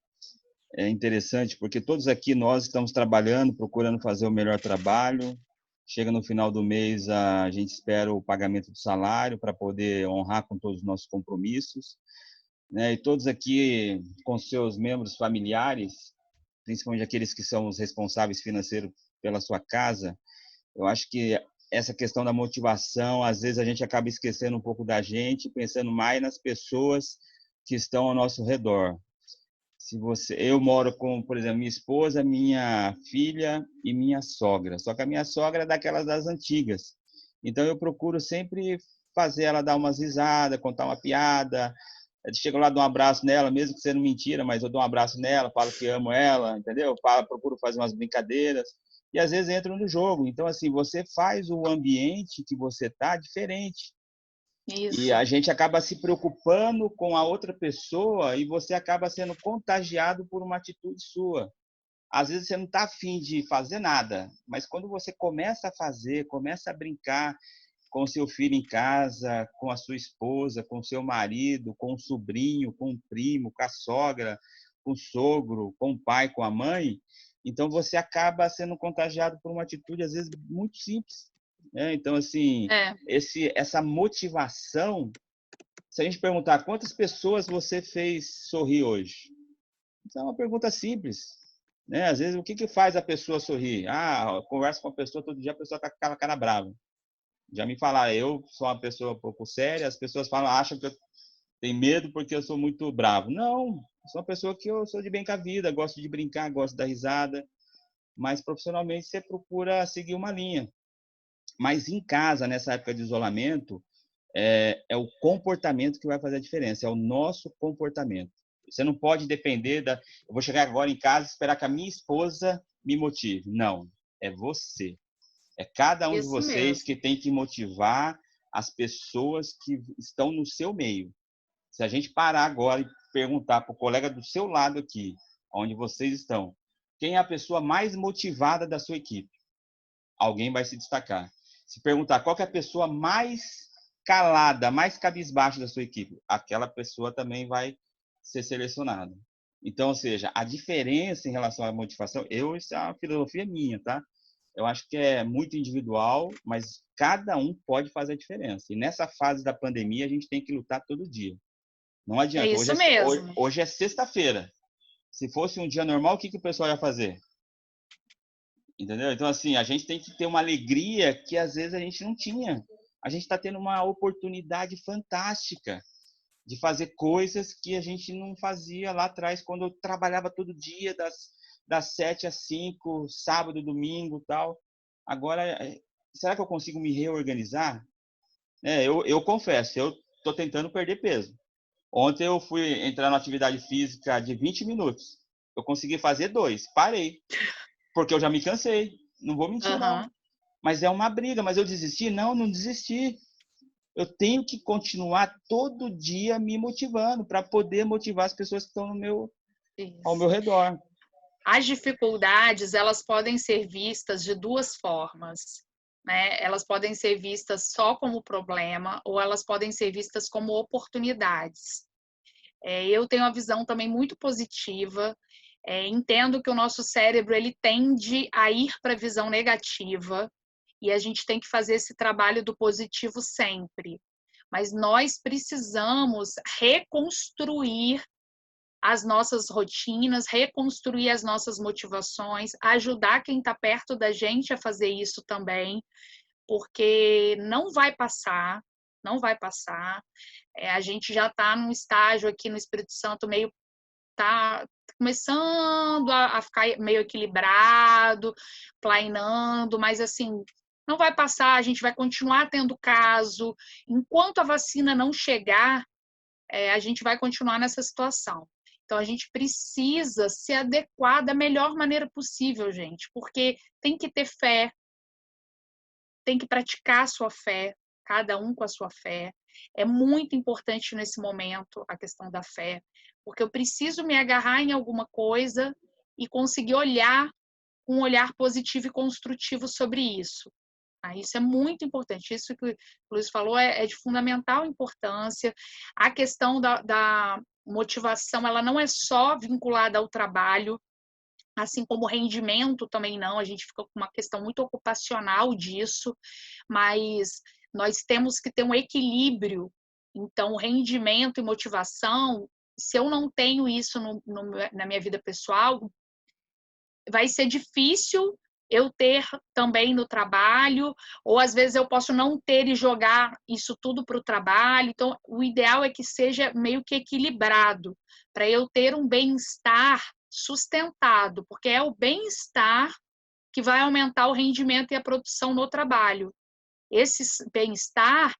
é interessante, porque todos aqui nós estamos trabalhando, procurando fazer o melhor trabalho. Chega no final do mês, a gente espera o pagamento do salário para poder honrar com todos os nossos compromissos, né? E todos aqui com seus membros familiares, principalmente aqueles que são os responsáveis financeiros pela sua casa, eu acho que essa questão da motivação, às vezes a gente acaba esquecendo um pouco da gente, pensando mais nas pessoas que estão ao nosso redor. Eu moro com, por exemplo, minha esposa, minha filha e minha sogra. Só que a minha sogra é daquelas das antigas. Então eu procuro sempre fazer ela dar umas risadas, contar uma piada. Eu chego lá, dou um abraço nela, mesmo que sendo mentira, mas eu dou um abraço nela, falo que amo ela, entendeu? Procuro fazer umas brincadeiras. E às vezes entro no jogo. Então, assim, você faz o ambiente que você tá diferente. E Isso. a gente acaba se preocupando com a outra pessoa e você acaba sendo contagiado por uma atitude sua. Às vezes você não está afim de fazer nada, mas quando você começa a fazer, começa a brincar com o seu filho em casa, com a sua esposa, com o seu marido, com o sobrinho, com o primo, com a sogra, com o sogro, com o pai, com a mãe, então você acaba sendo contagiado por uma atitude, às vezes, muito simples, né? Então, assim, essa motivação, se a gente perguntar quantas pessoas você fez sorrir hoje? Isso é uma pergunta simples, né? Às vezes, o que faz a pessoa sorrir? Ah, eu converso com a pessoa todo dia, a pessoa tá com aquela cara brava. Já me falaram, eu sou uma pessoa um pouco séria, as pessoas acham que eu tenho medo porque eu sou muito bravo. Não, eu sou uma pessoa que eu sou de bem com a vida, gosto de brincar, gosto da risada, mas profissionalmente você procura seguir uma linha. Mas em casa, nessa época de isolamento, é o comportamento que vai fazer a diferença, é o nosso comportamento. Você não pode depender da... Eu vou chegar agora em casa e esperar que a minha esposa me motive. Não, é você. É cada um de Isso vocês mesmo. que tem que motivar as pessoas que estão no seu meio. Se a gente parar agora e perguntar para o colega do seu lado aqui, onde vocês estão, quem é a pessoa mais motivada da sua equipe? Alguém vai se destacar. Se perguntar qual que é a pessoa mais calada, mais cabisbaixa da sua equipe, aquela pessoa também vai ser selecionada. Então, ou seja, a diferença em relação à motivação, isso é uma filosofia minha, tá? Eu acho que é muito individual, mas cada um pode fazer a diferença. E nessa fase da pandemia, a gente tem que lutar todo dia. Não É adianta. isso mesmo. Hoje é sexta-feira. Se fosse um dia normal, o que o pessoal ia fazer? Entendeu? Então, assim, a gente tem que ter uma alegria que às vezes a gente não tinha. A gente está tendo uma oportunidade fantástica de fazer coisas que a gente não fazia lá atrás, quando eu trabalhava todo dia, das 7 às 5, sábado, domingo e tal. Agora, será que eu consigo me reorganizar? Eu confesso, eu estou tentando perder peso. Ontem eu fui entrar na atividade física de 20 minutos. Eu consegui fazer 2, parei. Porque eu já me cansei. Não vou mentir, não. Mas é uma briga. Mas eu desisti? Não, não desisti. Eu tenho que continuar todo dia me motivando para poder motivar as pessoas que estão ao meu redor. As dificuldades, elas podem ser vistas de duas formas, né? Elas podem ser vistas só como problema ou elas podem ser vistas como oportunidades. Eu tenho uma visão também muito positiva. Entendo que o nosso cérebro ele tende a ir para a visão negativa e a gente tem que fazer esse trabalho do positivo sempre. Mas nós precisamos reconstruir as nossas rotinas, reconstruir as nossas motivações, ajudar quem está perto da gente a fazer isso também, porque não vai passar, não vai passar. A gente já está num estágio aqui no Espírito Santo meio tá começando a ficar meio equilibrado, planeando, mas assim, não vai passar, a gente vai continuar tendo caso. Enquanto a vacina não chegar, a gente vai continuar nessa situação. Então, a gente precisa se adequar da melhor maneira possível, gente, porque tem que ter fé, tem que praticar a sua fé, cada um com a sua fé. É muito importante nesse momento a questão da fé, porque eu preciso me agarrar em alguma coisa e conseguir olhar com um olhar positivo e construtivo sobre isso. Isso é muito importante. Isso que o Luiz falou é de fundamental importância. A questão da motivação, ela não é só vinculada ao trabalho, assim como o rendimento também não. A gente fica com uma questão muito ocupacional disso, mas nós temos que ter um equilíbrio. Então, rendimento e motivação, se eu não tenho isso na minha vida pessoal, vai ser difícil eu ter também no trabalho, ou às vezes eu posso não ter e jogar isso tudo para o trabalho. Então, o ideal é que seja meio que equilibrado, para eu ter um bem-estar sustentado, porque é o bem-estar que vai aumentar o rendimento e a produção no trabalho. Esse bem-estar,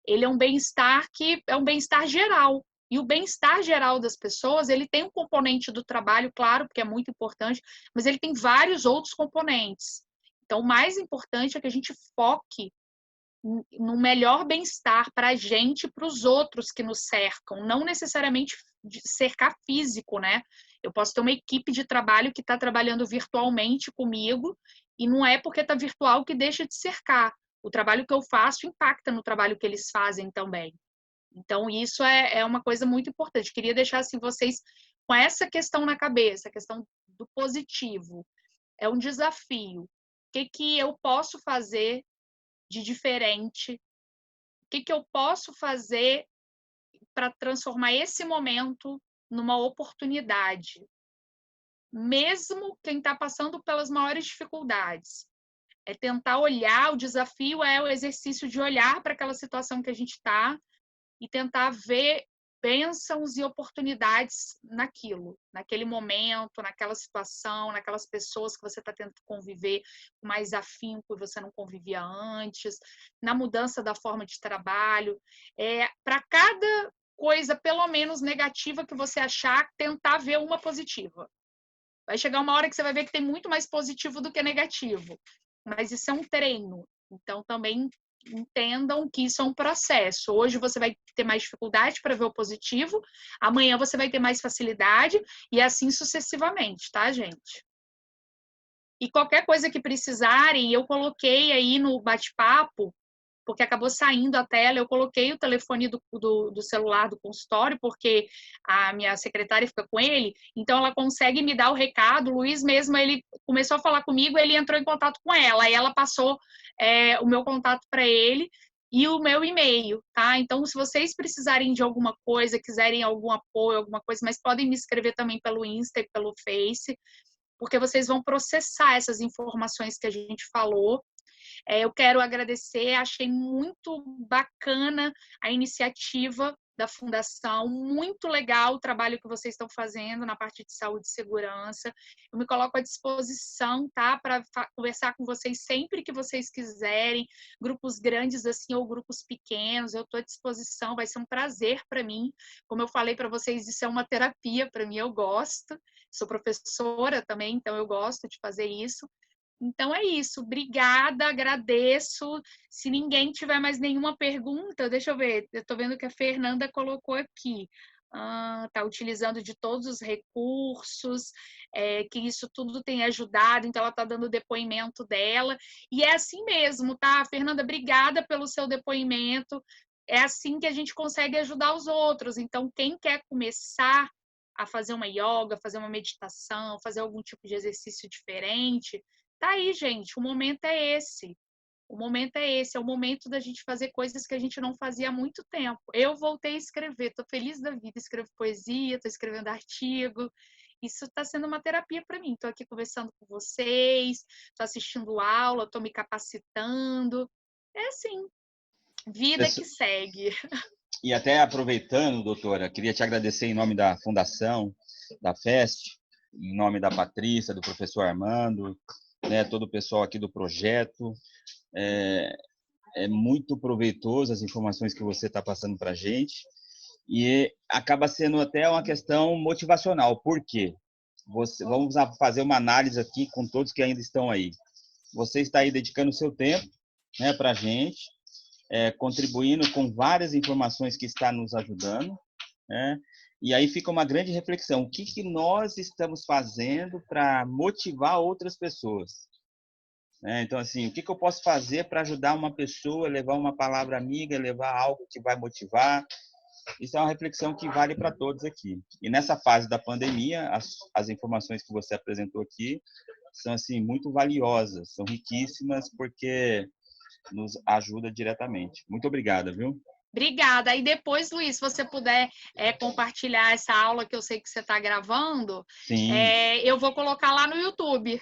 ele é um bem-estar que é um bem-estar geral. E o bem-estar geral das pessoas, ele tem um componente do trabalho, claro, porque é muito importante, mas ele tem vários outros componentes. Então, o mais importante é que a gente foque no melhor bem-estar para a gente e para os outros que nos cercam, não necessariamente cercar físico, né? Eu posso ter uma equipe de trabalho que está trabalhando virtualmente comigo e não é porque está virtual que deixa de cercar. O trabalho que eu faço impacta no trabalho que eles fazem também. Então, isso é uma coisa muito importante. Queria deixar assim, vocês com essa questão na cabeça, a questão do positivo. É um desafio. O que eu posso fazer de diferente? O que eu posso fazer para transformar esse momento numa oportunidade? Mesmo quem está passando pelas maiores dificuldades. É tentar olhar, o desafio é o exercício de olhar para aquela situação que a gente está e tentar ver bênçãos e oportunidades naquilo, naquele momento, naquela situação, naquelas pessoas que você está tentando conviver com mais afinco e você não convivia antes, na mudança da forma de trabalho. Para cada coisa, pelo menos negativa que você achar, tentar ver uma positiva. Vai chegar uma hora que você vai ver que tem muito mais positivo do que negativo. Mas isso é um treino. Então, também entendam que isso é um processo. Hoje você vai ter mais dificuldade para ver o positivo, amanhã você vai ter mais facilidade e assim sucessivamente, tá, gente? E qualquer coisa que precisarem, eu coloquei aí no bate-papo, porque acabou saindo a tela, eu coloquei o telefone do celular do consultório, porque a minha secretária fica com ele, então ela consegue me dar o recado. O Luiz mesmo, ele começou a falar comigo, ele entrou em contato com ela, aí ela passou o meu contato para ele e o meu e-mail, tá? Então, se vocês precisarem de alguma coisa, quiserem algum apoio, alguma coisa, mas podem me escrever também pelo Insta e pelo Face, porque vocês vão processar essas informações que a gente falou. Eu quero agradecer, achei muito bacana a iniciativa da Fundação, muito legal o trabalho que vocês estão fazendo na parte de saúde e segurança. Eu me coloco à disposição, tá, para conversar com vocês sempre que vocês quiserem, grupos grandes assim ou grupos pequenos, eu estou à disposição, vai ser um prazer para mim. Como eu falei para vocês, isso é uma terapia para mim, eu gosto. Sou professora também, então eu gosto de fazer isso. Então é isso, obrigada, agradeço. Se ninguém tiver mais nenhuma pergunta, deixa eu ver, eu estou vendo que a Fernanda colocou aqui. Está utilizando de todos os recursos, que isso tudo tem ajudado, então ela está dando o depoimento dela. E é assim mesmo, tá? Fernanda, obrigada pelo seu depoimento. É assim que a gente consegue ajudar os outros. Então, quem quer começar a fazer uma yoga, fazer uma meditação, fazer algum tipo de exercício diferente, tá aí, gente, o momento é esse. O momento é esse, é o momento da gente fazer coisas que a gente não fazia há muito tempo. Eu voltei a escrever, estou feliz da vida, escrevo poesia, estou escrevendo artigo. Isso está sendo uma terapia para mim. Estou aqui conversando com vocês, estou assistindo aula, estou me capacitando. É assim, vida que segue. E até aproveitando, doutora, queria te agradecer em nome da Fundação, da FEST, em nome da Patrícia, do professor Armando, né, todo o pessoal aqui do projeto. É muito proveitoso as informações que você está passando para a gente e acaba sendo até uma questão motivacional. Por quê? Vamos fazer uma análise aqui com todos que ainda estão aí. Você está aí dedicando o seu tempo, né, para a gente, contribuindo com várias informações que está nos ajudando, né? E aí fica uma grande reflexão. O que nós estamos fazendo para motivar outras pessoas? Então, assim, o que eu posso fazer para ajudar uma pessoa, levar uma palavra amiga, levar algo que vai motivar? Isso é uma reflexão que vale para todos aqui. E nessa fase da pandemia, as informações que você apresentou aqui são, assim, muito valiosas, são riquíssimas, porque nos ajuda diretamente. Muito obrigada, viu? Obrigada. E depois, Luiz, se você puder compartilhar essa aula que eu sei que você está gravando, eu vou colocar lá no YouTube.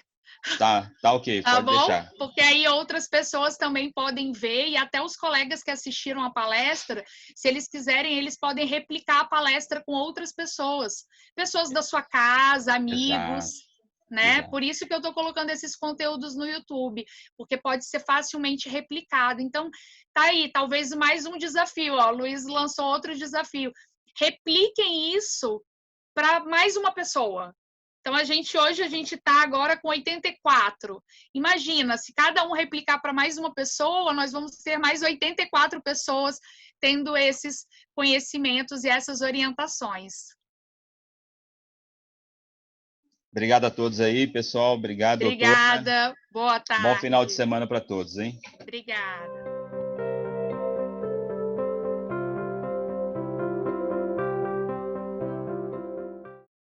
Tá ok, tá pode bom? deixar. Porque aí outras pessoas também podem ver, e até os colegas que assistiram a palestra, se eles quiserem, eles podem replicar a palestra com outras pessoas. Pessoas da sua casa, amigos, né? Exato. Por isso que eu estou colocando esses conteúdos no YouTube, porque pode ser facilmente replicado. Então, tá aí, talvez mais um desafio. Ó, o Luiz lançou outro desafio. Repliquem isso para mais uma pessoa. Então, hoje a gente está agora com 84. Imagina, se cada um replicar para mais uma pessoa, nós vamos ter mais 84 pessoas tendo esses conhecimentos e essas orientações. Obrigado a todos aí, pessoal. Obrigado, doutora. Obrigada. Boa tarde. Bom final de semana para todos, hein? Obrigada.